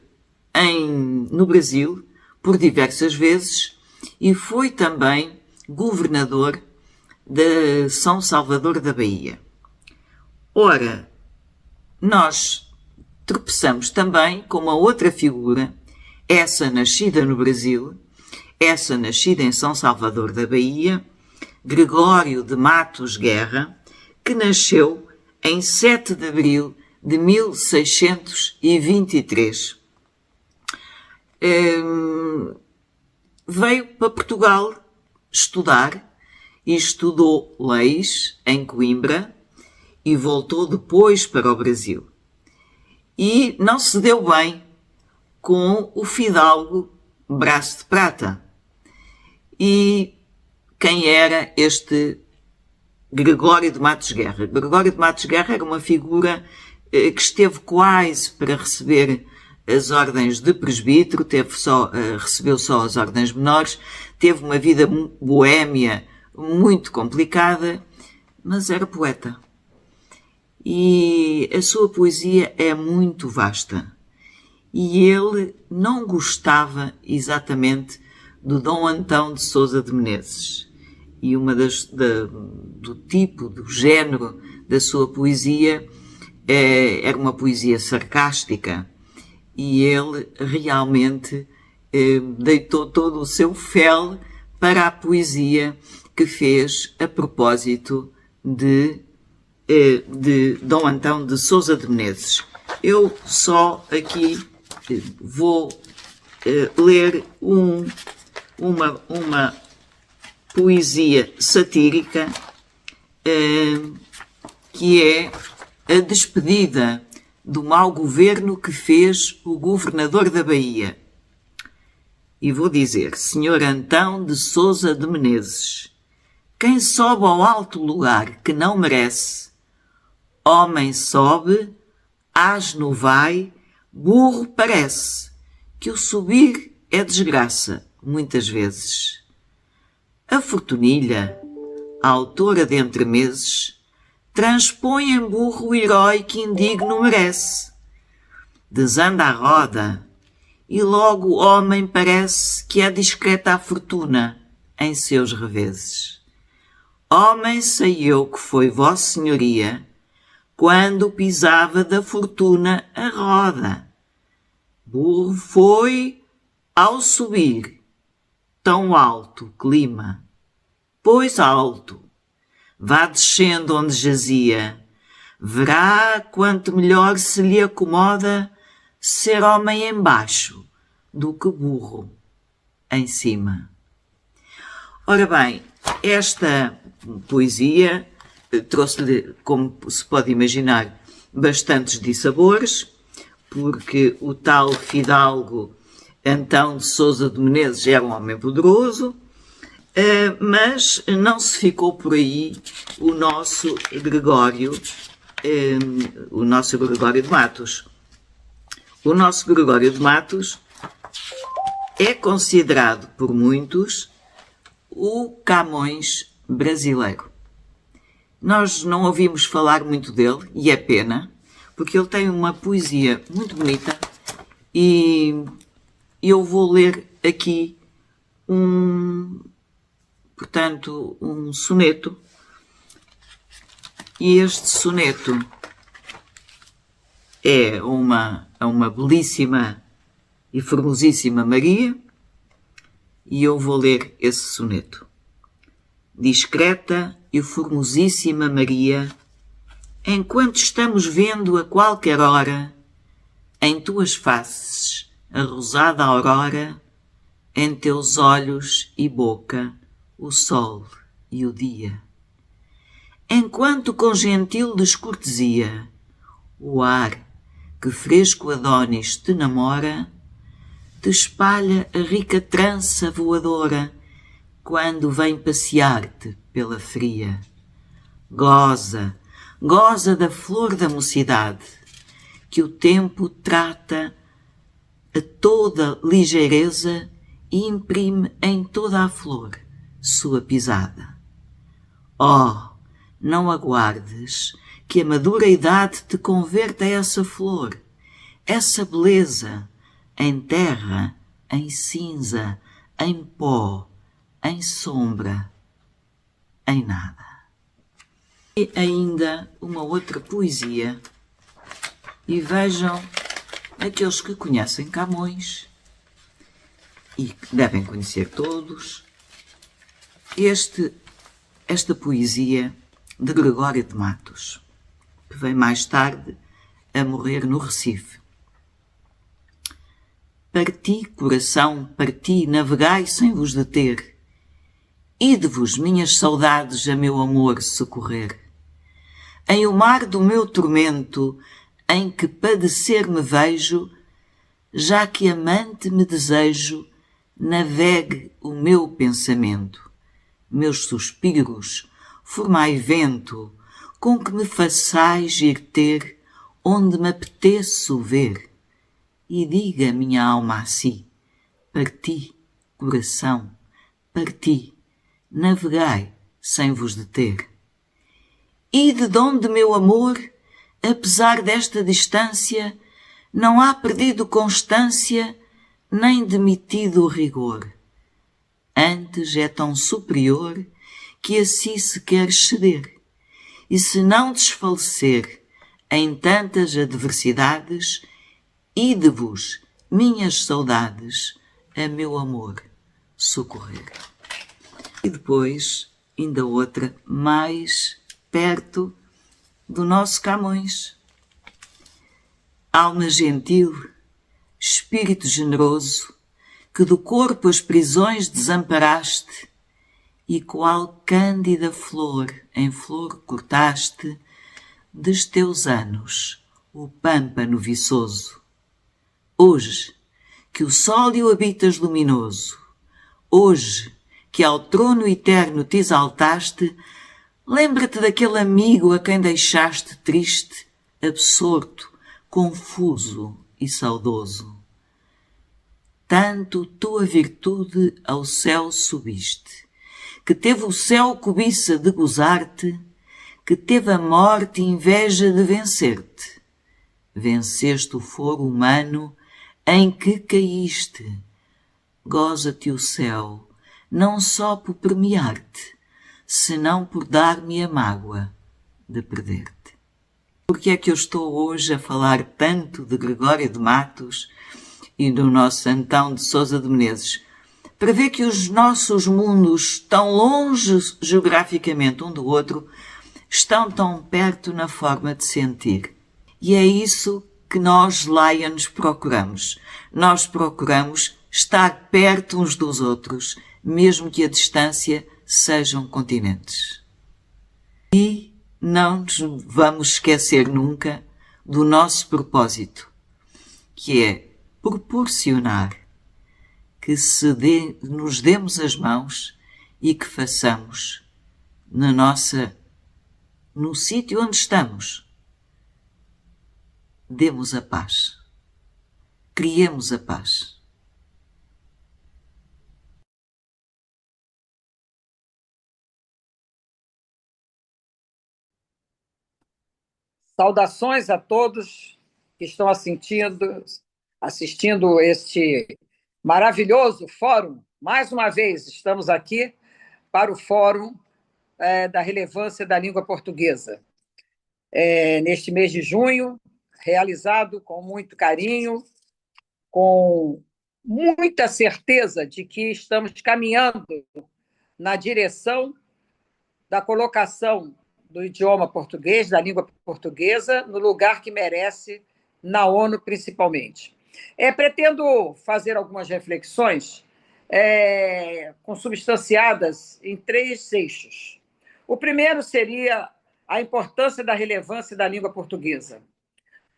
no Brasil por diversas vezes e foi também governador de São Salvador da Bahia. Ora, nós tropeçamos também com uma outra figura, essa nascida no Brasil, essa nascida em São Salvador da Bahia, Gregório de Matos Guerra, que nasceu em 7 de abril de 1623. Veio para Portugal estudar e estudou leis em Coimbra e voltou depois para o Brasil. E não se deu bem com o fidalgo Braço de Prata. E quem era este Gregório de Matos Guerra? Gregório de Matos Guerra era uma figura que esteve quase para receber as ordens de presbítero, recebeu só as ordens menores, teve uma vida boémia muito complicada, mas era poeta. E a sua poesia é muito vasta. E ele não gostava exatamente do Dom Antão de Sousa de Menezes. E do tipo, do género da sua poesia era uma poesia sarcástica. E ele realmente deitou todo o seu fel para a poesia que fez a propósito de Dom Antão de Sousa de Menezes. Eu só aqui vou ler uma poesia satírica que é a despedida do mau governo que fez o governador da Bahia. E vou dizer: Senhor Antão de Sousa de Menezes, quem sobe ao alto lugar que não merece, homem sobe, asno vai, burro parece, que o subir é desgraça, muitas vezes. A Fortunilha, a autora de entremeses, transpõe em burro o herói que indigno merece. Desanda a roda, e logo o homem parece que é discreta a fortuna em seus reveses. Homem sei eu que foi Vossa Senhoria, quando pisava da fortuna a roda. Burro foi ao subir, tão alto clima, pois alto, vá descendo onde jazia, verá quanto melhor se lhe acomoda ser homem embaixo do que burro em cima. Ora bem, esta poesia trouxe-lhe, como se pode imaginar, bastantes dissabores, porque o tal fidalgo Antão de Sousa de Menezes era um homem poderoso, mas não se ficou por aí o nosso Gregório de Matos. O nosso Gregório de Matos é considerado por muitos o Camões brasileiro. Nós não ouvimos falar muito dele, e é pena, porque ele tem uma poesia muito bonita, e eu vou ler aqui um soneto, e este soneto é uma belíssima e formosíssima Maria, e eu vou ler esse soneto. Discreta e formosíssima Maria, enquanto estamos vendo a qualquer hora, em tuas faces a rosada aurora, em teus olhos e boca o sol e o dia. Enquanto com gentil descortesia o ar que fresco Adónis te namora, te espalha a rica trança voadora quando vem passear-te pela fria. Goza, goza da flor da mocidade, que o tempo trata a toda ligeireza e imprime em toda a flor sua pisada. Oh, não aguardes que a madura idade te converta essa flor, essa beleza, em terra, em cinza, em pó, em sombra, em nada. E ainda uma outra poesia, e vejam aqueles que conhecem Camões, e que devem conhecer todos, esta poesia de Gregório de Matos, que veio mais tarde a morrer no Recife. Parti, coração, parti, navegai sem vos deter, ide-vos, minhas saudades, a meu amor socorrer. Em o mar do meu tormento, em que padecer me vejo, já que amante me desejo, navegue o meu pensamento. Meus suspiros, formai vento, com que me façais ir ter onde me apeteço ver. E diga minha alma a si, parti, coração, parti, navegai sem vos deter. E de onde, meu amor, apesar desta distância, não há perdido constância, nem demitido rigor. Antes é tão superior que a si se quer ceder, e se não desfalecer em tantas adversidades, ide-vos, minhas saudades, a meu amor socorrer. E depois, ainda outra, mais perto do nosso Camões. Alma gentil, espírito generoso, que do corpo as prisões desamparaste, e qual cândida flor em flor cortaste, dos teus anos o pâmpano viçoso. Hoje, que o sólio habitas luminoso, hoje, que ao trono eterno te exaltaste, lembra-te daquele amigo a quem deixaste triste, absorto, confuso e saudoso. Tanto tua virtude ao céu subiste, que teve o céu cobiça de gozar-te, que teve a morte inveja de vencer-te. Venceste o foro humano em que caíste. Goza-te o céu, não só por premiar-te, senão por dar-me a mágoa de perder-te. Por que é que eu estou hoje a falar tanto de Gregório de Matos e do nosso Antão de Sousa de Menezes? Para ver que os nossos mundos, tão longe geograficamente um do outro, estão tão perto na forma de sentir. E é isso que nós, Lions, procuramos. Nós procuramos estar perto uns dos outros, mesmo que a distância sejam continentes. E não nos vamos esquecer nunca do nosso propósito, que é proporcionar que nos demos as mãos e que façamos no sítio onde estamos, demos a paz, criemos a paz. Saudações a todos que estão assistindo este maravilhoso fórum. Mais uma vez, estamos aqui para o Fórum da Relevância da Língua Portuguesa. Neste mês de junho, realizado com muito carinho, com muita certeza de que estamos caminhando na direção da colocação do idioma português, da língua portuguesa, no lugar que merece na ONU, principalmente. Pretendo fazer algumas reflexões consubstanciadas em 3 eixos. O primeiro seria a importância da relevância da língua portuguesa.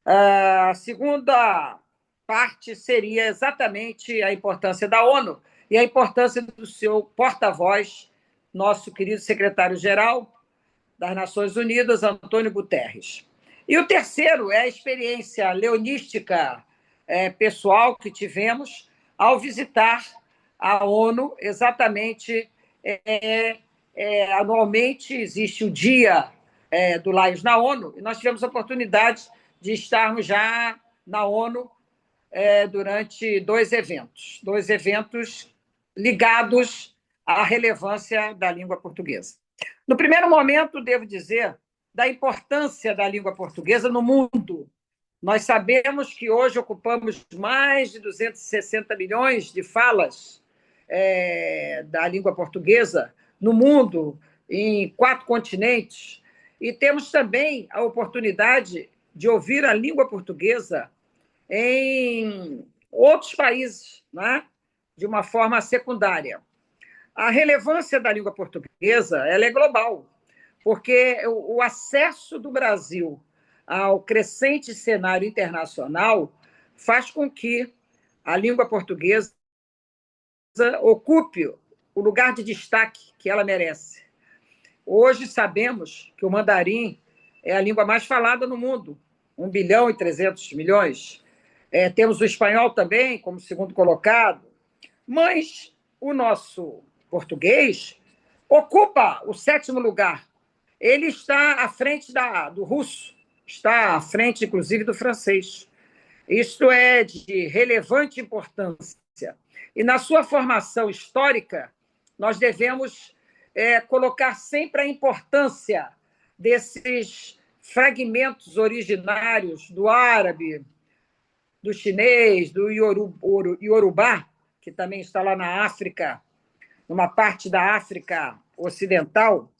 A segunda parte seria exatamente a importância da ONU e a importância do seu porta-voz, nosso querido secretário-geral das Nações Unidas, Antônio Guterres. E o terceiro é a experiência leonística pessoal que tivemos ao visitar a ONU. Exatamente, anualmente existe o Dia do Lions na ONU, e nós tivemos a oportunidade de estarmos já na ONU durante dois eventos ligados à relevância da língua portuguesa. No primeiro momento, devo dizer da importância da língua portuguesa no mundo. Nós sabemos que hoje ocupamos mais de 260 milhões de falas da língua portuguesa no mundo, em 4 continentes, e temos também a oportunidade de ouvir a língua portuguesa em outros países, né? De uma forma secundária. A relevância da língua portuguesa ela é global, porque o acesso do Brasil ao crescente cenário internacional faz com que a língua portuguesa ocupe o lugar de destaque que ela merece. Hoje sabemos que o mandarim é a língua mais falada no mundo, 1 bilhão e 300 milhões. Temos o espanhol também, como segundo colocado, mas o nosso português ocupa o 7º lugar. Ele está à frente do russo, está à frente, inclusive, do francês. Isto é de relevante importância. E na sua formação histórica, nós devemos colocar sempre a importância desses fragmentos originários do árabe, do chinês, do iorubá, que também está lá na África, numa parte da África Ocidental,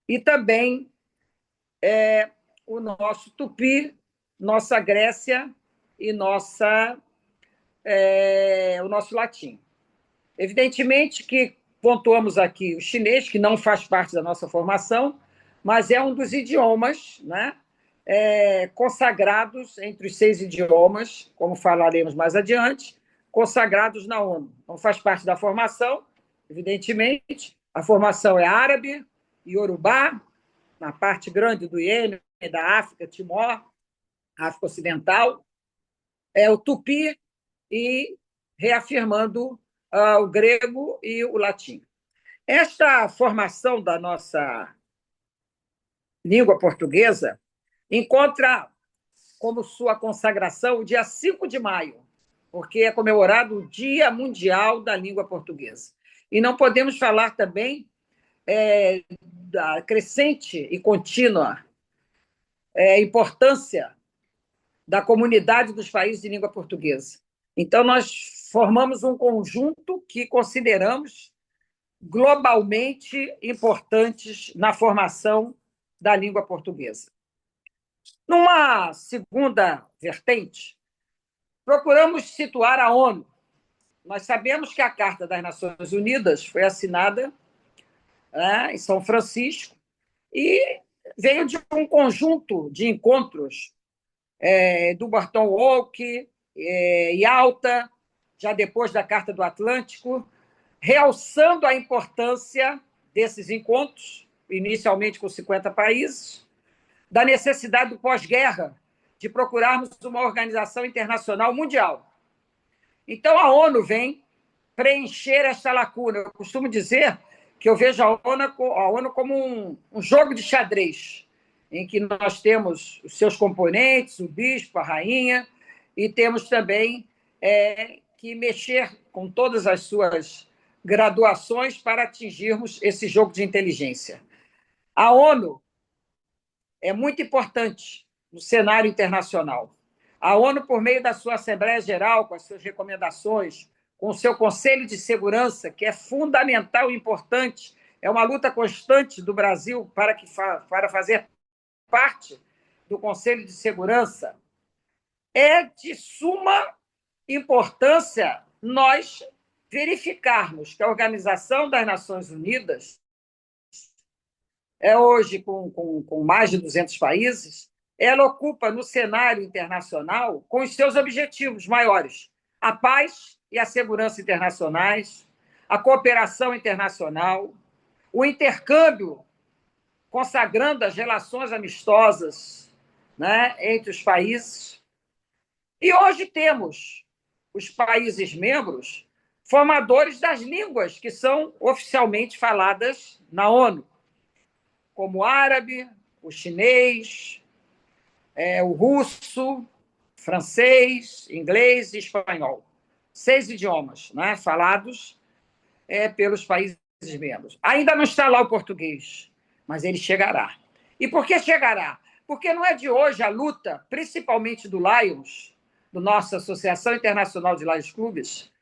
e também o nosso tupi, nossa Grécia e o nosso latim. Evidentemente que pontuamos aqui o chinês, que não faz parte da nossa formação, mas é um dos idiomas, né, consagrados entre os 6 idiomas, como falaremos mais adiante, consagrados na ONU. Não faz parte da formação, evidentemente. A formação é árabe, iorubá, na parte grande do Iêmen, da África, Timor, África Ocidental, o tupi e reafirmando o grego e o latim. Esta formação da nossa língua portuguesa encontra como sua consagração o dia 5 de maio, porque é comemorado o Dia Mundial da Língua Portuguesa. E não podemos falar também da crescente e contínua importância da comunidade dos países de língua portuguesa. Então, nós formamos um conjunto que consideramos globalmente importantes na formação da língua portuguesa. Numa segunda vertente, procuramos situar a ONU. Nós sabemos que a Carta das Nações Unidas foi assinada em São Francisco e veio de um conjunto de encontros do Barton Wolk, Yalta, já depois da Carta do Atlântico, realçando a importância desses encontros, inicialmente com 50 países, da necessidade do pós-guerra de procurarmos uma organização internacional mundial. Então, a ONU vem preencher esta lacuna. Eu costumo dizer que eu vejo a ONU como um jogo de xadrez, em que nós temos os seus componentes, o bispo, a rainha, e temos também que mexer com todas as suas graduações para atingirmos esse jogo de inteligência. A ONU é muito importante no cenário internacional. A ONU, por meio da sua Assembleia Geral, com as suas recomendações, com o seu Conselho de Segurança, que é fundamental e importante, é uma luta constante do Brasil para fazer parte do Conselho de Segurança, é de suma importância nós verificarmos que a Organização das Nações Unidas, hoje com mais de 200 países, ela ocupa no cenário internacional com os seus objetivos maiores: a paz e a segurança internacionais, a cooperação internacional, o intercâmbio, consagrando as relações amistosas, né, entre os países, E hoje temos os países membros formadores das línguas que são oficialmente faladas na ONU, como o árabe, o chinês, o russo, francês, inglês e espanhol. 6 idiomas, né, falados pelos países membros. Ainda não está lá o português, mas ele chegará. E por que chegará? Porque não é de hoje a luta, principalmente do Lions, da nossa Associação Internacional de Lions Clubes,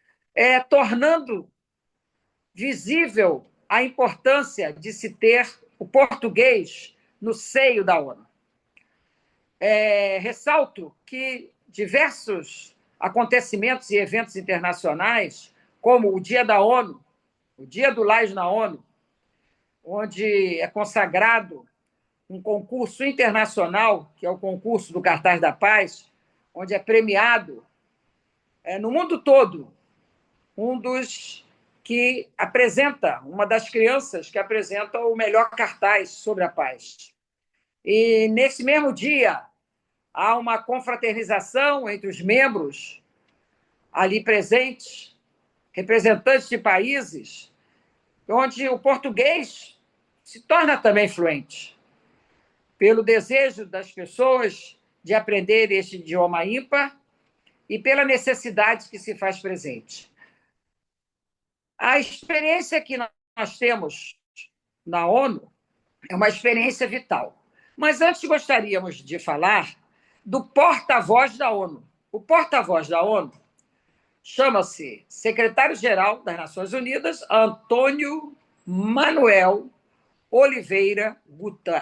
tornando visível a importância de se ter o português no seio da ONU. Ressalto que diversos acontecimentos e eventos internacionais, como o Dia da ONU, o Dia do Lions na ONU, onde é consagrado um concurso internacional, que é o concurso do Cartaz da Paz, onde é premiado no mundo todo um dos que apresenta, uma das crianças que apresenta o melhor cartaz sobre a paz. E, nesse mesmo dia, há uma confraternização entre os membros ali presentes, representantes de países, onde o português se torna também fluente, pelo desejo das pessoas de aprender este idioma ímpar e pela necessidade que se faz presente. A experiência que nós temos na ONU é uma experiência vital. Mas antes gostaríamos de falar do porta-voz da ONU. O porta-voz da ONU chama-se Secretário-Geral das Nações Unidas, Antônio Manuel Oliveira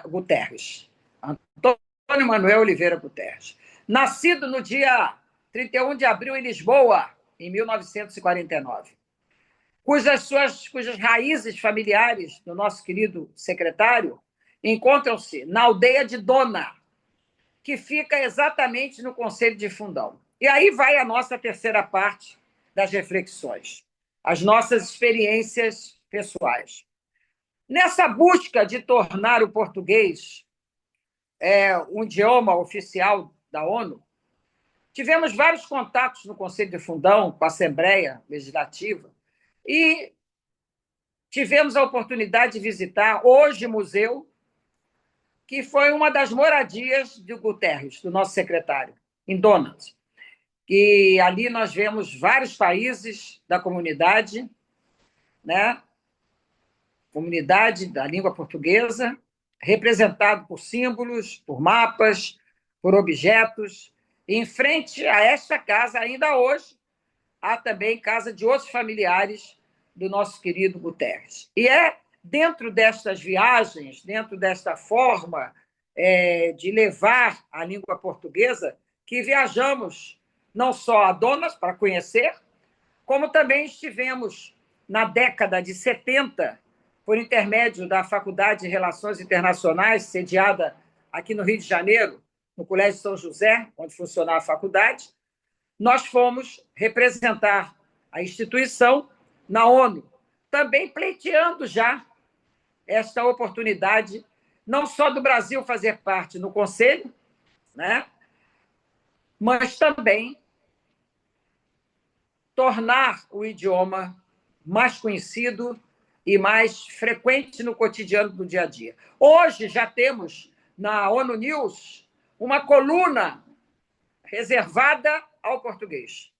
Guterres. Antônio Manuel Oliveira Guterres. Nascido no dia 31 de abril em Lisboa, em 1949. Cujas raízes familiares do nosso querido secretário encontram-se na aldeia de Dona, que fica exatamente no Conselho de Fundão. E aí vai a nossa terceira parte das reflexões, as nossas experiências pessoais. Nessa busca de tornar o português um idioma oficial da ONU, tivemos vários contatos no Conselho de Fundão, com a Assembleia Legislativa, e tivemos a oportunidade de visitar hoje o museu, que foi uma das moradias do Guterres, do nosso secretário, em Donald. E ali nós vemos vários países da comunidade, né? Comunidade da língua portuguesa, representado por símbolos, por mapas, por objetos. E em frente a esta casa, ainda hoje, há também casa de outros familiares do nosso querido Guterres. E dentro destas viagens, dentro desta forma de levar a língua portuguesa, que viajamos não só a Donas para conhecer, como também estivemos na década de 70, por intermédio da Faculdade de Relações Internacionais, sediada aqui no Rio de Janeiro, no Colégio São José, onde funcionava a faculdade, nós fomos representar a instituição na ONU, também pleiteando já esta oportunidade, não só do Brasil fazer parte no Conselho, né, mas também tornar o idioma mais conhecido e mais frequente no cotidiano do dia a dia. Hoje já temos na ONU News uma coluna reservada ao português,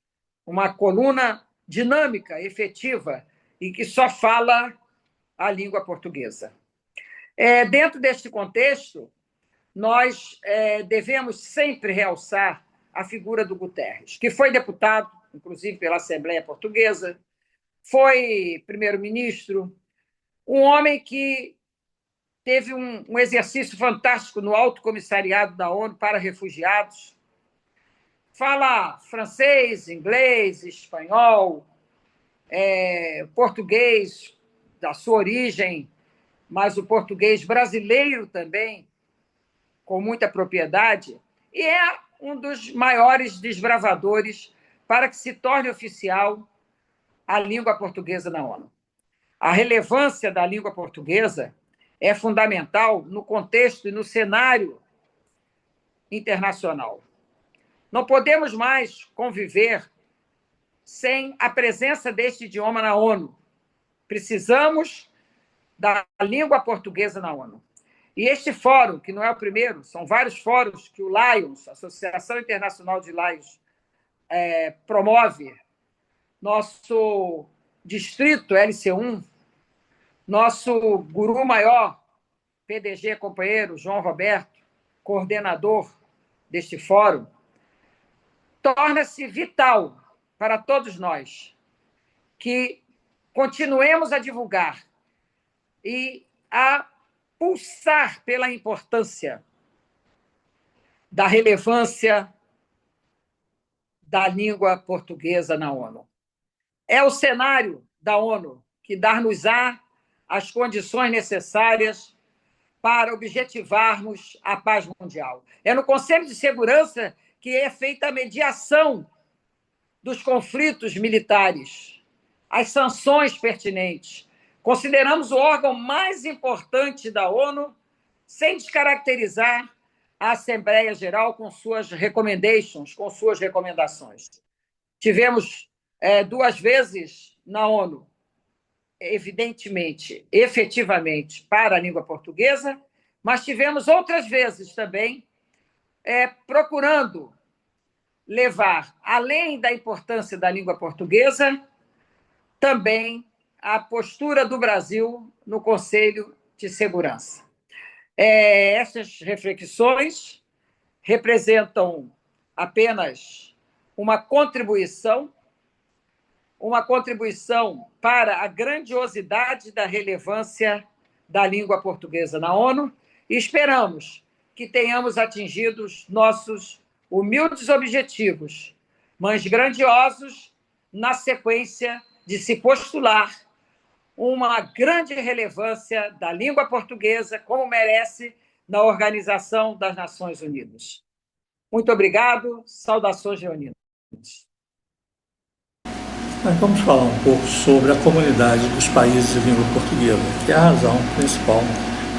uma coluna dinâmica, efetiva, e que só fala a língua portuguesa. Dentro deste contexto, nós devemos sempre realçar a figura do Guterres, que foi deputado, inclusive pela Assembleia Portuguesa, foi primeiro-ministro, um homem que teve um exercício fantástico no Alto Comissariado da ONU para Refugiados, fala francês, inglês, espanhol, português da sua origem, mas o português brasileiro também, com muita propriedade, e é um dos maiores desbravadores para que se torne oficial a língua portuguesa na ONU. A relevância da língua portuguesa é fundamental no contexto e no cenário internacional. Não podemos mais conviver sem a presença deste idioma na ONU. Precisamos da língua portuguesa na ONU. E este fórum, que não é o primeiro, são vários fóruns que o Lions, Associação Internacional de Lions, promove, nosso distrito LC1, nosso guru maior, PDG companheiro João Roberto, coordenador deste fórum, torna-se vital para todos nós que continuemos a divulgar e a pulsar pela importância da relevância da língua portuguesa na ONU. É o cenário da ONU que dar-nos-á as condições necessárias para objetivarmos a paz mundial. É no Conselho de Segurança que é feita a mediação dos conflitos militares, as sanções pertinentes. Consideramos o órgão mais importante da ONU, sem descaracterizar a Assembleia Geral com suas recommendations, com suas recomendações. Tivemos 2 vezes na ONU, evidentemente, efetivamente, para a língua portuguesa, mas tivemos outras vezes também procurando levar, além da importância da língua portuguesa, também a postura do Brasil no Conselho de Segurança. Essas reflexões representam apenas uma contribuição para a grandiosidade da relevância da língua portuguesa na ONU e esperamos que tenhamos atingido os nossos humildes objetivos, mas grandiosos, na sequência de se postular uma grande relevância da língua portuguesa, como merece, na Organização das Nações Unidas. Muito obrigado, saudações leoninas. Nós vamos falar um pouco sobre a comunidade dos países de língua portuguesa, que é a razão principal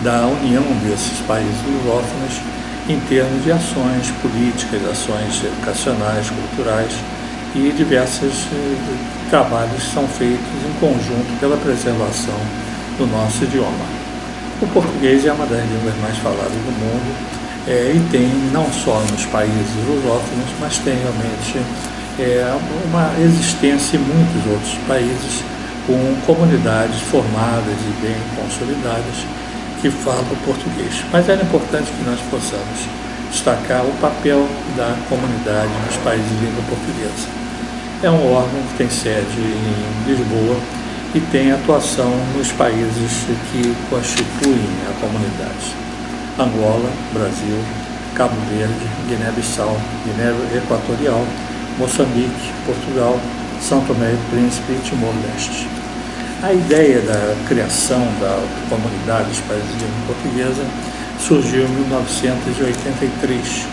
da união desses países lusófonos em termos de ações políticas, ações educacionais, culturais e diversos trabalhos que são feitos em conjunto pela preservação do nosso idioma. O português é uma das línguas mais faladas do mundo e tem, não só nos países lusófonos, mas tem realmente uma existência em muitos outros países com comunidades formadas e bem consolidadas que falam português. Mas era importante que nós possamos destacar o papel da comunidade dos países de língua portuguesa. É um órgão que tem sede em Lisboa e tem atuação nos países que constituem a comunidade: Angola, Brasil, Cabo Verde, Guiné-Bissau, Guiné Equatorial, Moçambique, Portugal, São Tomé e Príncipe e Timor-Leste. A ideia da criação da comunidade dos países de língua portuguesa surgiu em 1983,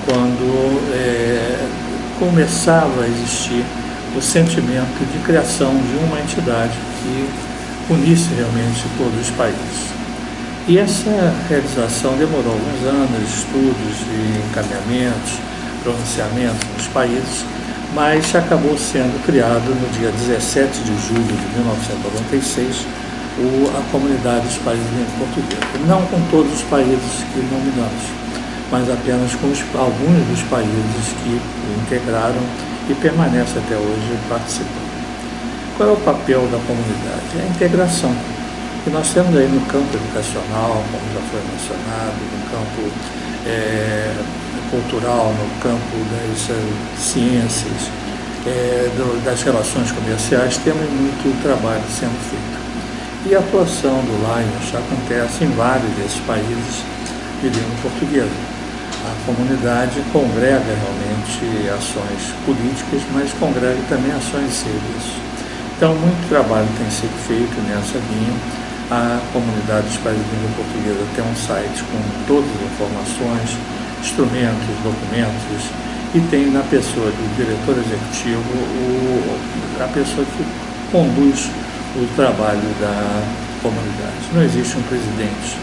quando começava a existir o sentimento de criação de uma entidade que unisse realmente todos os países. E essa realização demorou alguns anos, estudos e encaminhamentos, pronunciamentos nos países, mas acabou sendo criado no dia 17 de julho de 1996 a Comunidade dos Países de Língua Portuguesa. Não com todos os países que nominamos, mas apenas com alguns dos países que integraram e permanecem até hoje participando. Qual é o papel da comunidade? É a integração. E nós temos aí no campo educacional, como já foi mencionado, no campo cultural, no campo das ciências, das relações comerciais, temos muito trabalho sendo feito. E a atuação do Lions acontece em vários desses países de língua portuguesa. A comunidade congrega realmente ações políticas, mas congrega também ações de serviço. Então, muito trabalho tem sido feito nessa linha. A comunidade dos países de língua portuguesa tem um site com todas as informações, instrumentos, documentos, e tem na pessoa do diretor executivo a pessoa que conduz o trabalho da comunidade. Não existe um presidente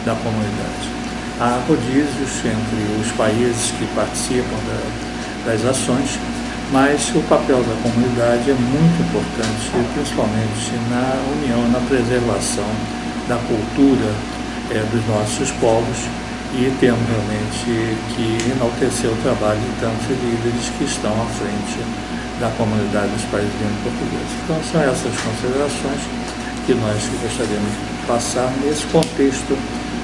da comunidade. Há rodízios entre os países que participam das ações, mas o papel da comunidade é muito importante, principalmente na união, na preservação da cultura dos nossos povos, e temos realmente que enaltecer o trabalho de tantos líderes que estão à frente da comunidade dos países de língua portuguesa. Então, são essas considerações que nós gostaríamos de passar nesse contexto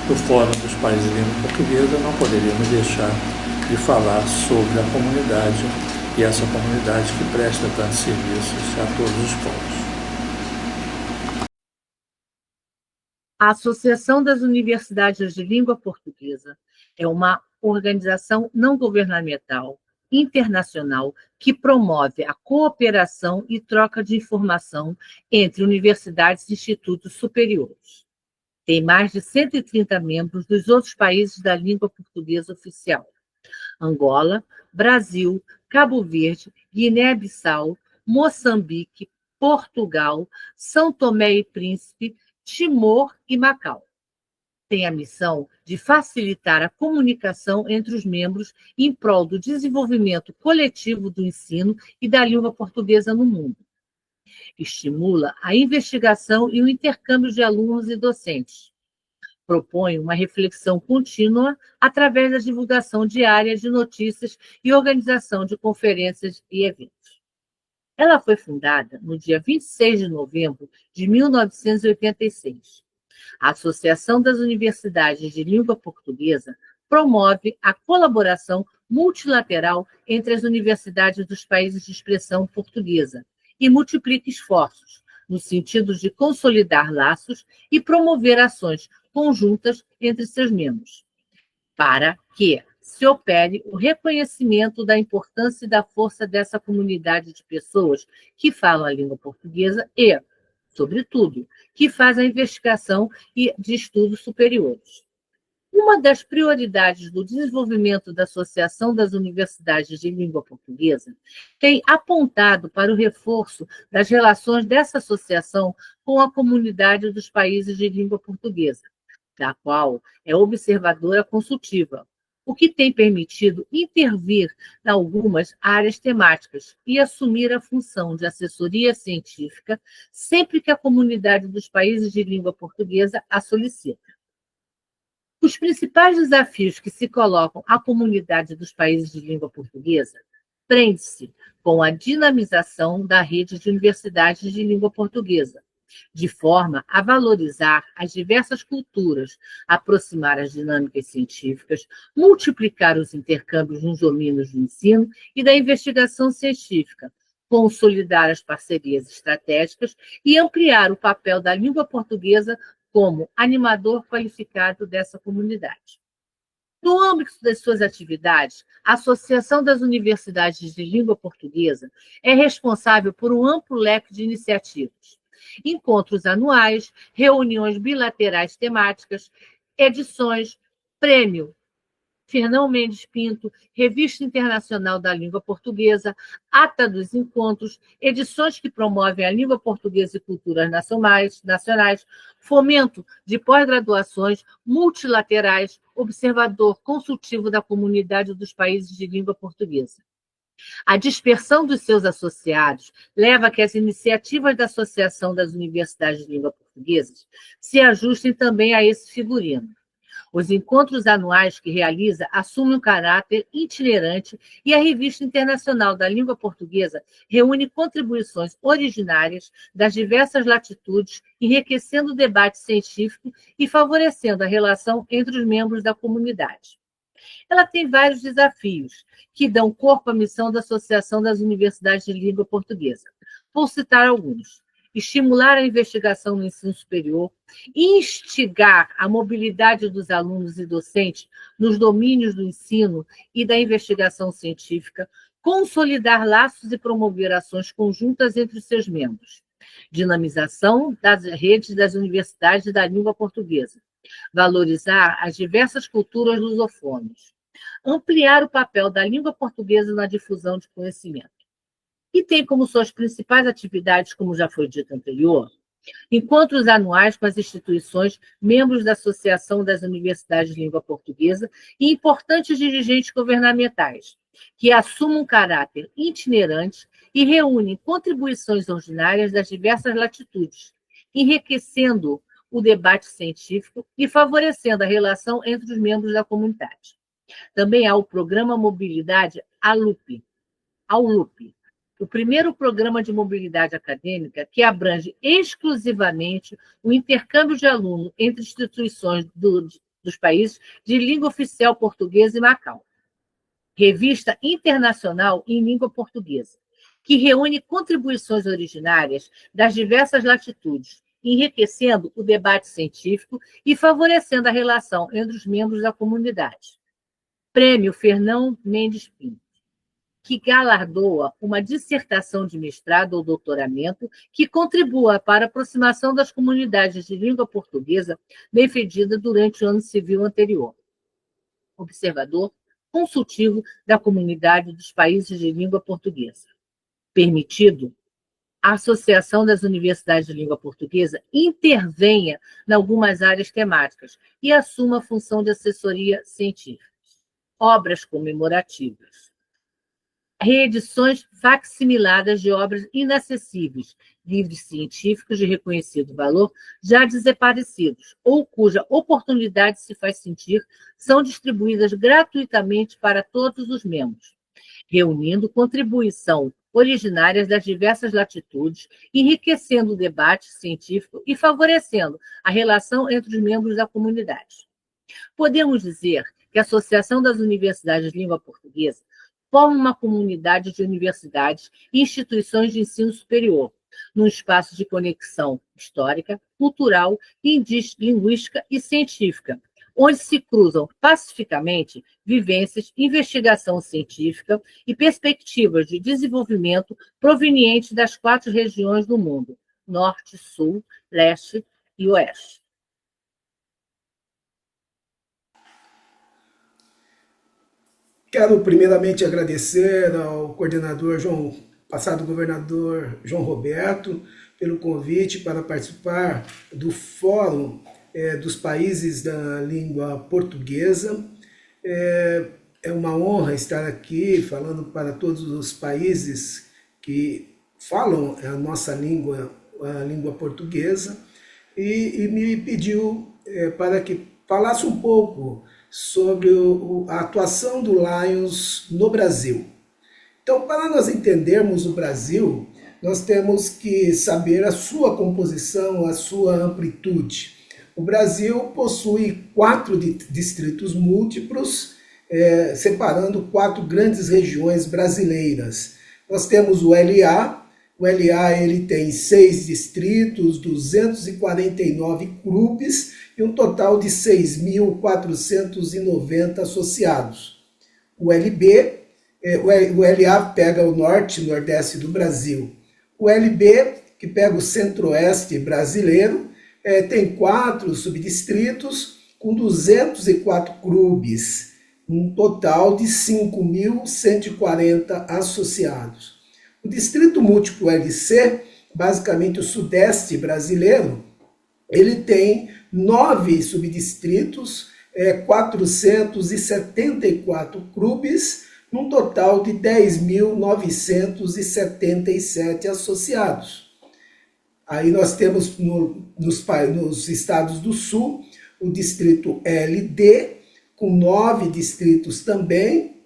do Fórum dos Países de Língua Portuguesa. Não poderíamos deixar de falar sobre a comunidade, e essa comunidade que presta tantos serviços a todos os povos. A Associação das Universidades de Língua Portuguesa é uma organização não governamental internacional que promove a cooperação e troca de informação entre universidades e institutos superiores. Tem mais de 130 membros dos outros países da língua portuguesa oficial: Angola, Brasil, Cabo Verde, Guiné-Bissau, Moçambique, Portugal, São Tomé e Príncipe, Timor e Macau. Tem a missão de facilitar a comunicação entre os membros em prol do desenvolvimento coletivo do ensino e da língua portuguesa no mundo. Estimula a investigação e o intercâmbio de alunos e docentes. Propõe uma reflexão contínua através da divulgação diária de notícias e organização de conferências e eventos. Ela foi fundada no dia 26 de novembro de 1986. A Associação das Universidades de Língua Portuguesa promove a colaboração multilateral entre as universidades dos países de expressão portuguesa e multiplica esforços no sentido de consolidar laços e promover ações conjuntas entre seus membros, para que se opere o reconhecimento da importância e da força dessa comunidade de pessoas que falam a língua portuguesa e, sobretudo, que faz a investigação e de estudos superiores. Uma das prioridades do desenvolvimento da Associação das Universidades de Língua Portuguesa tem apontado para o reforço das relações dessa associação com a comunidade dos países de língua portuguesa, da qual é observadora consultiva, o que tem permitido intervir em algumas áreas temáticas e assumir a função de assessoria científica sempre que a comunidade dos países de língua portuguesa a solicita. Os principais desafios que se colocam à comunidade dos países de língua portuguesa prende-se com a dinamização da rede de universidades de língua portuguesa, de forma a valorizar as diversas culturas, aproximar as dinâmicas científicas, multiplicar os intercâmbios nos domínios do ensino e da investigação científica, consolidar as parcerias estratégicas e ampliar o papel da língua portuguesa como animador qualificado dessa comunidade. No âmbito das suas atividades, a Associação das Universidades de Língua Portuguesa é responsável por um amplo leque de iniciativas: encontros anuais, reuniões bilaterais temáticas, edições, prêmio Fernão Mendes Pinto, Revista Internacional da Língua Portuguesa, Ata dos Encontros, edições que promovem a língua portuguesa e culturas nacionais, fomento de pós-graduações multilaterais, observador consultivo da comunidade dos países de língua portuguesa. A dispersão dos seus associados leva a que as iniciativas da Associação das Universidades de Língua Portuguesa se ajustem também a esse figurino. Os encontros anuais que realiza assumem um caráter itinerante e a Revista Internacional da Língua Portuguesa reúne contribuições originárias das diversas latitudes, enriquecendo o debate científico e favorecendo a relação entre os membros da comunidade. Ela tem vários desafios que dão corpo à missão da Associação das Universidades de Língua Portuguesa. Vou citar alguns: estimular a investigação no ensino superior, instigar a mobilidade dos alunos e docentes nos domínios do ensino e da investigação científica, consolidar laços e promover ações conjuntas entre os seus membros, dinamização das redes das universidades da língua portuguesa, valorizar as diversas culturas lusófonas, ampliar o papel da língua portuguesa na difusão de conhecimento. E tem como suas principais atividades, como já foi dito anterior, encontros anuais com as instituições membros da Associação das Universidades de Língua Portuguesa e importantes dirigentes governamentais, que assuma um caráter itinerante e reúne contribuições ordinárias das diversas latitudes, enriquecendo o debate científico e favorecendo a relação entre os membros da comunidade. Também há o Programa Mobilidade AULUP, o primeiro programa de mobilidade acadêmica que abrange exclusivamente o intercâmbio de alunos entre instituições dos países de língua oficial portuguesa e Macau. Revista internacional em língua portuguesa, que reúne contribuições originárias das diversas latitudes, enriquecendo o debate científico e favorecendo a relação entre os membros da comunidade. Prêmio Fernão Mendes Pinto, que galardoa uma dissertação de mestrado ou doutoramento que contribua para a aproximação das comunidades de língua portuguesa defendida durante o ano civil anterior. Observador consultivo da comunidade dos países de língua portuguesa. Permitido, a Associação das Universidades de Língua Portuguesa intervenha em algumas áreas temáticas e assuma a função de assessoria científica. Obras comemorativas. Reedições facsimiladas de obras inacessíveis, livros científicos de reconhecido valor já desaparecidos ou cuja oportunidade se faz sentir, são distribuídas gratuitamente para todos os membros, reunindo contribuição originárias das diversas latitudes, enriquecendo o debate científico e favorecendo a relação entre os membros da comunidade. Podemos dizer que a Associação das Universidades de Língua Portuguesa forma uma comunidade de universidades e instituições de ensino superior, num espaço de conexão histórica, cultural, linguística e científica, onde se cruzam pacificamente vivências, investigação científica e perspectivas de desenvolvimento provenientes das 4 regiões do mundo, Norte, Sul, Leste e Oeste. Quero primeiramente agradecer ao coordenador passado governador João Roberto, pelo convite para participar do Fórum dos Países da Língua Portuguesa. É uma honra estar aqui falando para todos os países que falam a nossa língua, a língua portuguesa, e me pediu para que falasse um pouco sobre a atuação do Lions no Brasil. Então, para nós entendermos o Brasil, nós temos que saber a sua composição, a sua amplitude. O Brasil possui 4 distritos múltiplos, separando 4 grandes regiões brasileiras. Nós temos o LA. O LA ele tem 6 distritos, 249 clubes e um total de 6.490 associados. O LB, o LA pega o norte e nordeste do Brasil. O LB, que pega o centro-oeste brasileiro, tem 4 subdistritos com 204 clubes, um total de 5.140 associados. O distrito múltiplo LC, basicamente o sudeste brasileiro, ele tem 9 subdistritos, 474 clubes, num total de 10.977 associados. Aí nós temos nos estados do sul o distrito LD, com 9 distritos também,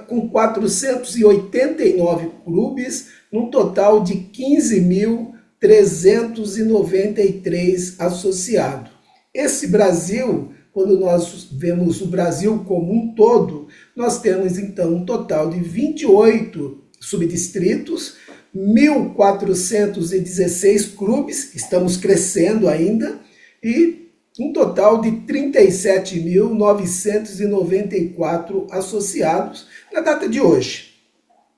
com 489 clubes, num total de 15.393 associados. Esse Brasil, quando nós vemos o Brasil como um todo, nós temos então um total de 28 subdistritos, 1.416 clubes, estamos crescendo ainda, e um total de 37.994 associados na data de hoje.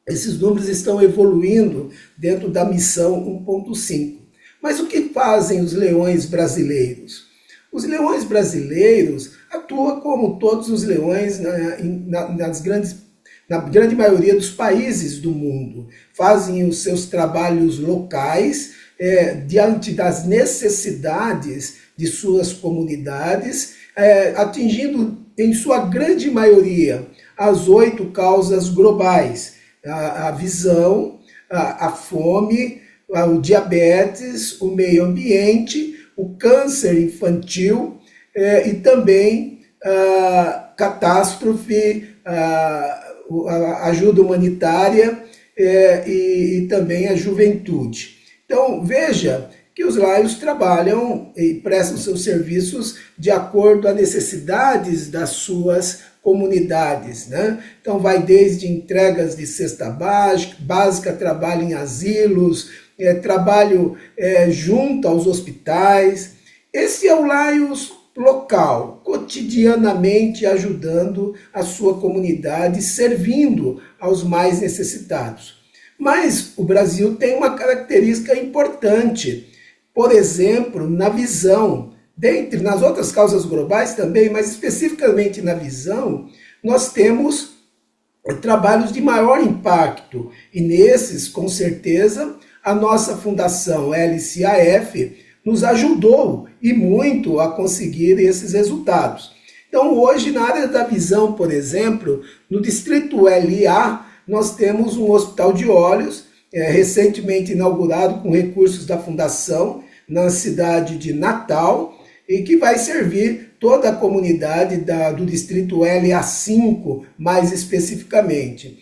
Esses números estão evoluindo dentro da missão 1.5. Mas o que fazem os leões brasileiros? Os leões brasileiros atuam como todos os leões na grande maioria dos países do mundo. Fazem os seus trabalhos locais diante das necessidades de suas comunidades, atingindo em sua grande maioria, as 8 causas globais: a visão, a fome, o diabetes, o meio ambiente, o câncer infantil e também a catástrofe, a ajuda humanitária e também a juventude. Então, veja que os LAIOS trabalham e prestam seus serviços de acordo às necessidades das suas comunidades, né? Então, vai desde entregas de cesta básica, trabalho em asilos, trabalho junto aos hospitais. Esse é o LAIOS local, cotidianamente ajudando a sua comunidade, servindo aos mais necessitados. Mas o Brasil tem uma característica importante, por exemplo, na visão. Nas outras causas globais também, mas especificamente na visão, nós temos trabalhos de maior impacto. E nesses, com certeza, a nossa fundação LCAF nos ajudou e muito a conseguir esses resultados. Então, hoje, na área da visão, por exemplo, no distrito LA, nós temos um hospital de olhos, recentemente inaugurado com recursos da fundação, na cidade de Natal, e que vai servir toda a comunidade do distrito LA5, mais especificamente.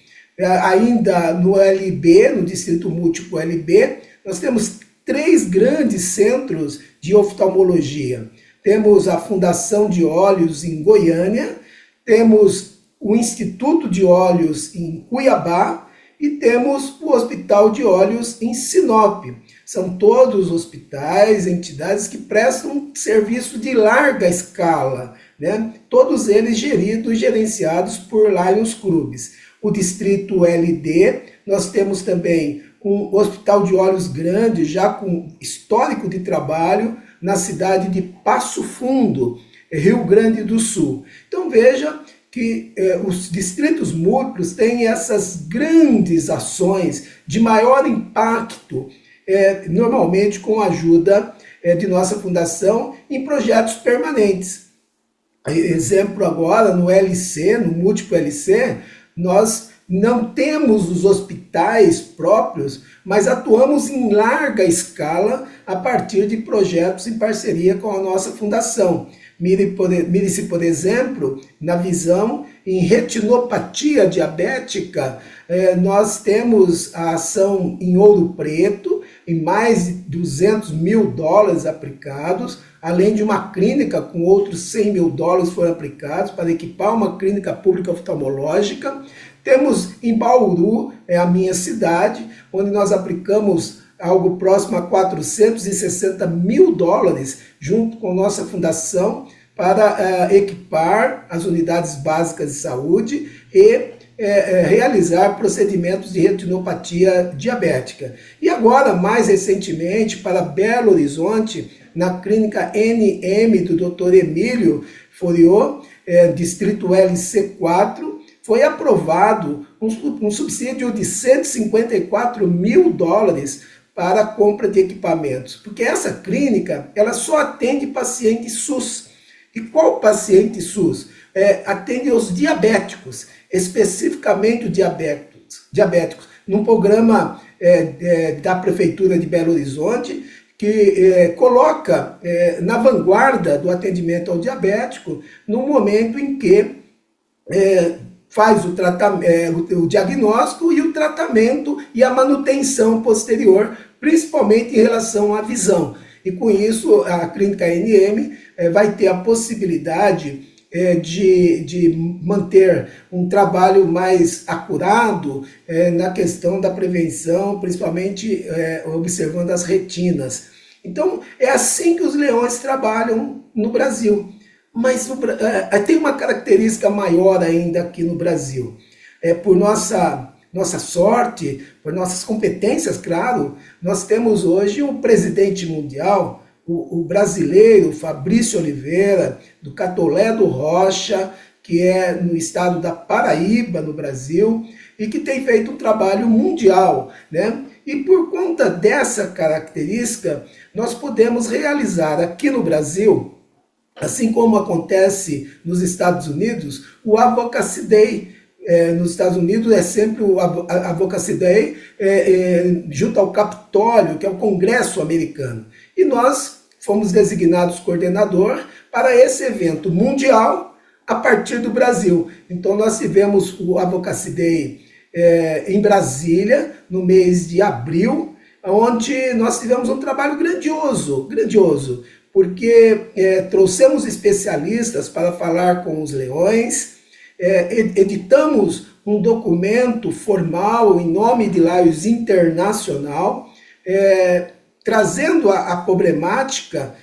Ainda no LB, no distrito múltiplo LB, nós temos 3 grandes centros de oftalmologia. Temos a Fundação de Olhos em Goiânia, temos o Instituto de Olhos em Cuiabá e temos o Hospital de Olhos em Sinop. São todos hospitais, entidades que prestam serviço de larga escala, né? Todos eles geridos e gerenciados por Lions Clubes. O distrito LD, nós temos também um hospital de olhos grande, já com histórico de trabalho, na cidade de Passo Fundo, Rio Grande do Sul. Então veja que os distritos múltiplos têm essas grandes ações de maior impacto, normalmente com a ajuda de nossa fundação em projetos permanentes. Exemplo agora, no LC, no múltiplo LC, nós não temos os hospitais próprios, mas atuamos em larga escala a partir de projetos em parceria com a nossa fundação. Mire-se, por exemplo, na visão em retinopatia diabética, nós temos a ação em Ouro Preto, em mais de $200 mil aplicados, além de uma clínica com outros $100 mil foram aplicados para equipar uma clínica pública oftalmológica. Temos em Bauru, a minha cidade, onde nós aplicamos algo próximo a $460 mil, junto com nossa fundação, para equipar as unidades básicas de saúde e realizar procedimentos de retinopatia diabética. E agora, mais recentemente, para Belo Horizonte, na clínica NM do Dr. Emílio Foriô, distrito LC4, foi aprovado um subsídio de $154 mil para a compra de equipamentos, porque essa clínica ela só atende paciente SUS. E qual paciente SUS? Atende os diabéticos, especificamente os diabéticos, num programa da Prefeitura de Belo Horizonte, que coloca na vanguarda do atendimento ao diabético no momento em que faz o diagnóstico e o tratamento e a manutenção posterior, principalmente em relação à visão. E com isso, a clínica NM vai ter a possibilidade de manter um trabalho mais acurado na questão da prevenção, principalmente observando as retinas. Então, é assim que os leões trabalham no Brasil. Mas tem uma característica maior ainda aqui no Brasil. Por nossa sorte, por nossas competências, claro, nós temos hoje um presidente mundial, o brasileiro Fabrício Oliveira, do Catolé do Rocha, que é no estado da Paraíba, no Brasil, e que tem feito um trabalho mundial, né? E por conta dessa característica, nós podemos realizar aqui no Brasil Assim como acontece nos Estados Unidos, o Advocacy Day nos Estados Unidos é sempre o Advocacy Day junto ao Capitólio, que é o Congresso americano. E nós fomos designados coordenador para esse evento mundial a partir do Brasil. Então nós tivemos o Advocacy Day em Brasília, no mês de abril, onde nós tivemos um trabalho grandioso, porque trouxemos especialistas para falar com os leões, editamos um documento formal em nome de Laios Internacional, trazendo a problemática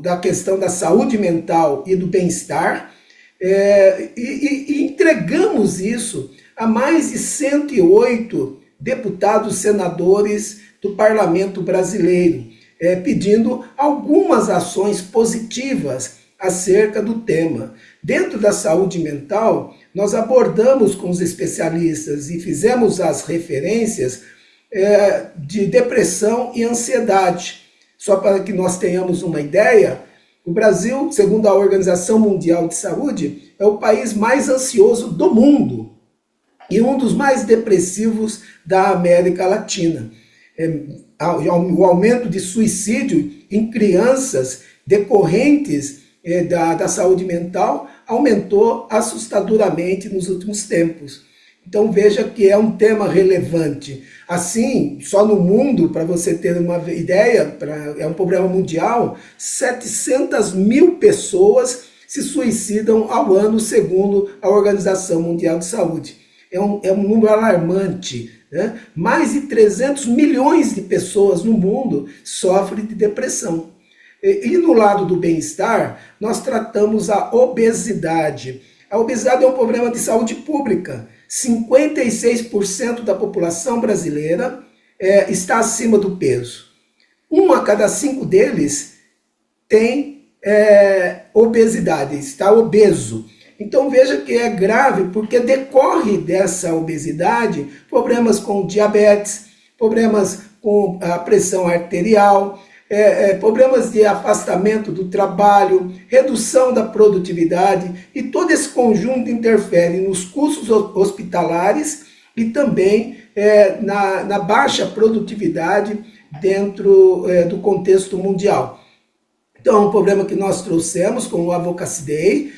da questão da saúde mental e do bem-estar, e entregamos isso a mais de 108 deputados senadores do Parlamento brasileiro, pedindo algumas ações positivas acerca do tema. Dentro da saúde mental, nós abordamos com os especialistas e fizemos as referências de depressão e ansiedade. Só para que nós tenhamos uma ideia, o Brasil, segundo a Organização Mundial de Saúde, é o país mais ansioso do mundo e um dos mais depressivos da América Latina. O aumento de suicídio em crianças decorrentes da saúde mental aumentou assustadoramente nos últimos tempos. Então veja que é um tema relevante. Assim, só no mundo, para você ter uma ideia, é um problema mundial, 700 mil pessoas se suicidam ao ano, segundo a Organização Mundial de Saúde. É um número alarmante, né? Mais de 300 milhões de pessoas no mundo sofrem de depressão. E no lado do bem-estar, nós tratamos a obesidade. A obesidade é um problema de saúde pública. 56% da população brasileira está acima do peso. 1 a cada 5 deles tem obesidade, está obeso. Então veja que é grave, porque decorre dessa obesidade problemas com diabetes, problemas com a pressão arterial, problemas de afastamento do trabalho, redução da produtividade, e todo esse conjunto interfere nos custos hospitalares e também na baixa produtividade dentro do contexto mundial. Então é um problema que nós trouxemos com o Advocacy Day,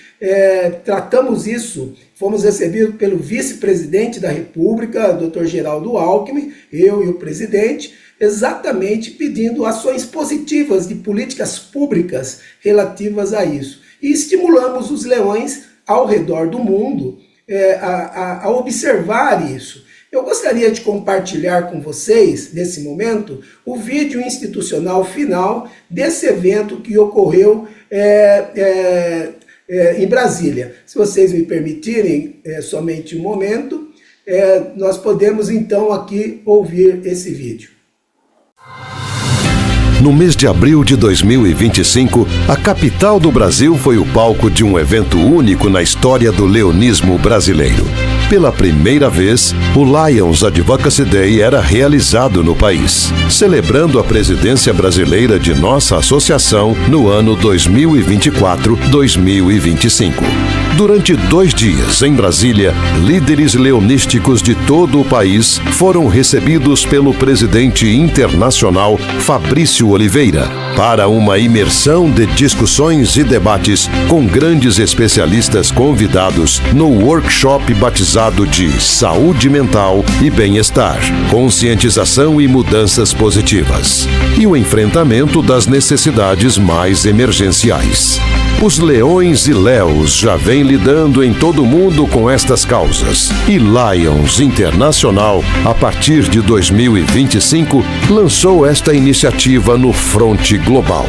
tratamos isso, fomos recebidos pelo vice-presidente da República, Dr. Geraldo Alckmin, eu e o presidente, exatamente pedindo ações positivas de políticas públicas relativas a isso. E estimulamos os leões ao redor do mundo a observar isso. Eu gostaria de compartilhar com vocês, nesse momento, o vídeo institucional final desse evento que ocorreu em Brasília. Se vocês me permitirem, somente um momento, nós podemos então aqui ouvir esse vídeo. No mês de abril de 2025, a capital do Brasil foi o palco de um evento único na história do leonismo brasileiro. Pela primeira vez, o Lions Advocacy Day era realizado no país, celebrando a presidência brasileira de nossa associação no ano 2024-2025. Durante 2 dias, em Brasília, líderes leonísticos de todo o país foram recebidos pelo presidente internacional Fabrício Oliveira para uma imersão de discussões e debates com grandes especialistas convidados no workshop batizado de Saúde Mental e Bem-Estar, Conscientização e Mudanças Positivas, e o enfrentamento das necessidades mais emergenciais. Os leões e leos já vêm lidando em todo o mundo com estas causas, e Lions Internacional, a partir de 2025, lançou esta iniciativa no fronte global.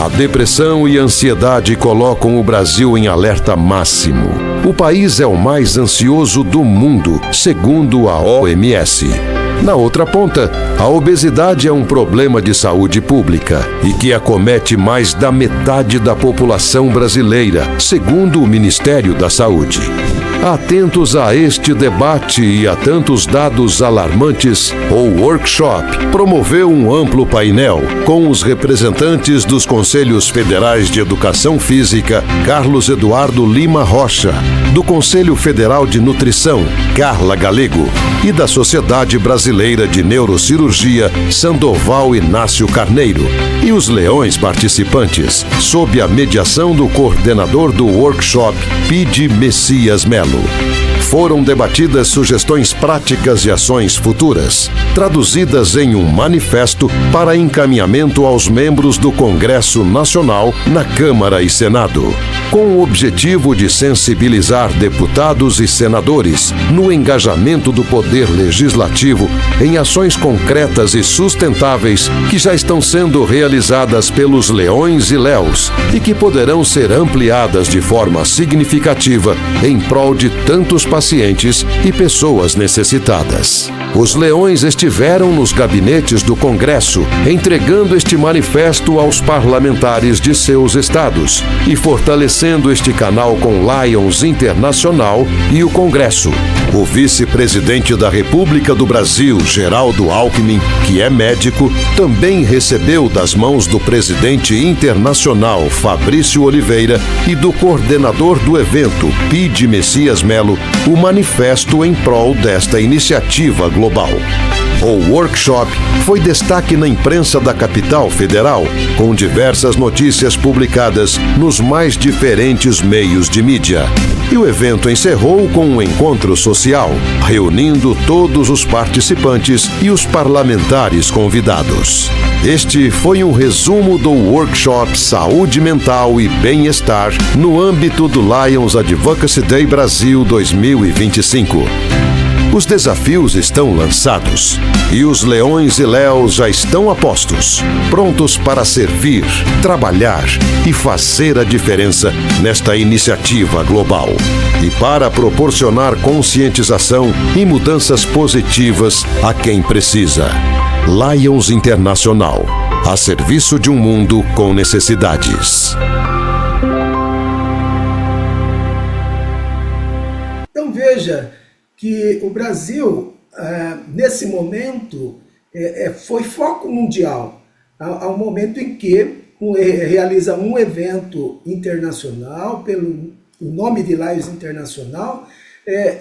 A depressão e a ansiedade colocam o Brasil em alerta máximo. O país é o mais ansioso do mundo, segundo a OMS. Na outra ponta, a obesidade é um problema de saúde pública e que acomete mais da metade da população brasileira, segundo o Ministério da Saúde. Atentos a este debate e a tantos dados alarmantes, o workshop promoveu um amplo painel com os representantes dos Conselhos Federais de Educação Física, Carlos Eduardo Lima Rocha, do Conselho Federal de Nutrição, Carla Galego, e da Sociedade Brasileira de Neurocirurgia, Sandoval Inácio Carneiro, e os leões participantes, sob a mediação do coordenador do workshop, Pide Messias Melo. Foram debatidas sugestões práticas e ações futuras, traduzidas em um manifesto para encaminhamento aos membros do Congresso Nacional na Câmara e Senado, com o objetivo de sensibilizar deputados e senadores no engajamento do Poder Legislativo em ações concretas e sustentáveis que já estão sendo realizadas pelos leões e léus e que poderão ser ampliadas de forma significativa em prol de tantos pacientes e pessoas necessitadas. Os leões estiveram nos gabinetes do Congresso, entregando este manifesto aos parlamentares de seus estados e fortalecendo este canal com Lions Internacional e o Congresso. O vice-presidente da República do Brasil, Geraldo Alckmin, que é médico, também recebeu das mãos do presidente internacional, Fabrício Oliveira, e do coordenador do evento, Pide Messias Melo, o manifesto em prol desta iniciativa global. O workshop foi destaque na imprensa da capital federal, com diversas notícias publicadas nos mais diferentes meios de mídia. E o evento encerrou com um encontro social, reunindo todos os participantes e os parlamentares convidados. Este foi um resumo do workshop Saúde Mental e Bem-Estar no âmbito do Lions Advocacy Day Brasil 2025. Os desafios estão lançados e os leões e léus já estão a postos, prontos para servir, trabalhar e fazer a diferença nesta iniciativa global. E para proporcionar conscientização e mudanças positivas a quem precisa. Lions Internacional, a serviço de um mundo com necessidades. Então veja que o Brasil, nesse momento, foi foco mundial, ao momento em que realiza um evento internacional, pelo nome de Lions Internacional,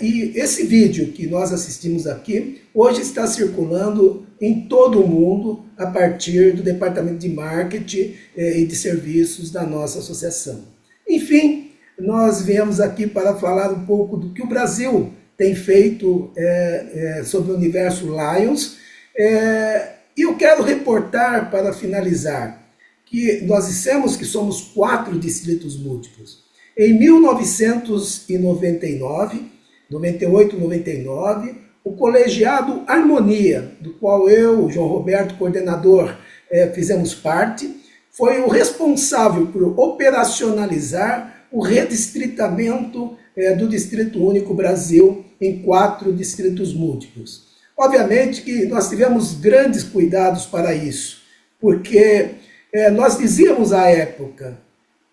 e esse vídeo que nós assistimos aqui, hoje está circulando em todo o mundo, a partir do Departamento de Marketing e de Serviços da nossa associação. Enfim, nós viemos aqui para falar um pouco do que o Brasil tem feito sobre o universo Lions. E eu quero reportar, para finalizar, que nós dissemos que somos 4 distritos múltiplos. Em 1999, 98, 99, o colegiado Harmonia, do qual eu, João Roberto, coordenador, fizemos parte, foi o responsável por operacionalizar o redistritamento do Distrito Único Brasil em 4 distritos múltiplos. Obviamente que nós tivemos grandes cuidados para isso, porque nós dizíamos à época,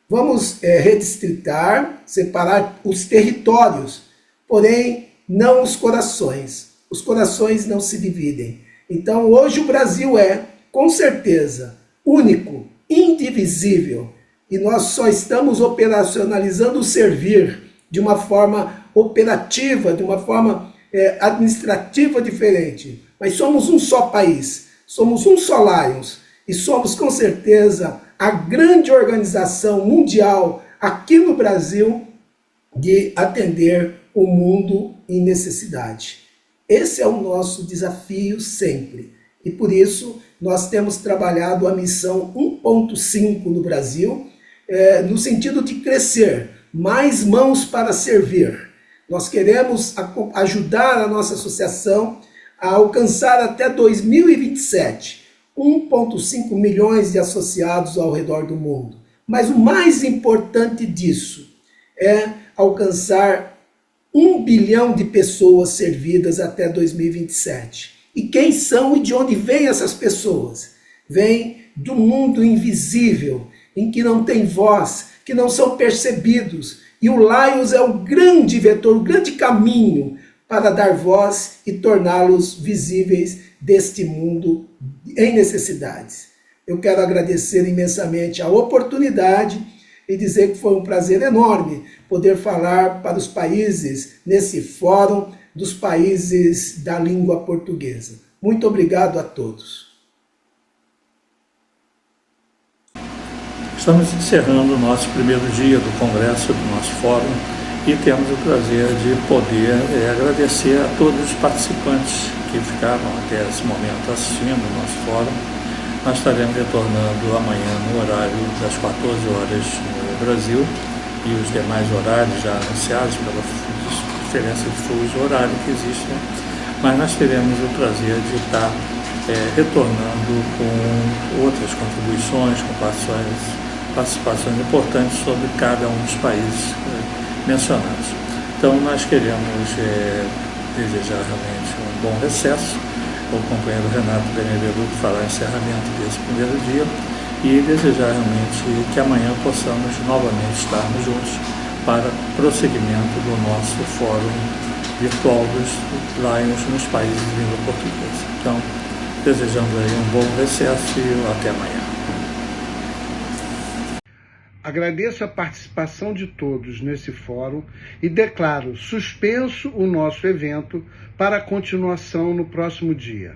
vamos redistritar, separar os territórios, porém não os corações. Os corações não se dividem. Então hoje o Brasil é, com certeza, único, indivisível, e nós só estamos operacionalizando o servir de uma forma operativa, de uma forma administrativa diferente. Mas somos um só país, somos um só Lions, e somos com certeza a grande organização mundial aqui no Brasil de atender o mundo em necessidade. Esse é o nosso desafio sempre. E por isso nós temos trabalhado a missão 1.5 no Brasil, no sentido de crescer, mais mãos para servir. Nós queremos ajudar a nossa associação a alcançar até 2027 1,5 milhões de associados ao redor do mundo. Mas o mais importante disso é alcançar 1 bilhão de pessoas servidas até 2027. E quem são e de onde vêm essas pessoas? Vêm do mundo invisível, em que não tem voz, que não são percebidos E o Lions é o grande vetor, o grande caminho para dar voz e torná-los visíveis deste mundo em necessidades. Eu quero agradecer imensamente a oportunidade e dizer que foi um prazer enorme poder falar para os países nesse fórum dos países da língua portuguesa. Muito obrigado a todos. Estamos encerrando o nosso primeiro dia do Congresso, do nosso fórum, e temos o prazer de poder agradecer a todos os participantes que ficaram até esse momento assistindo o nosso fórum. Nós estaremos retornando amanhã no horário das 14 horas no Brasil e os demais horários já anunciados pela diferença de fuso horário que existe, mas nós teremos o prazer de estar retornando com outras contribuições, com participações importantes sobre cada um dos países mencionados. Então nós queremos desejar realmente um bom recesso. O companheiro Renato Benevenuto fará o encerramento desse primeiro dia e desejar realmente que amanhã possamos novamente estarmos juntos para prosseguimento do nosso fórum virtual dos Lions nos países de língua portuguesa. Então, desejando aí um bom recesso e até amanhã. Agradeço a participação de todos nesse fórum e declaro suspenso o nosso evento para a continuação no próximo dia.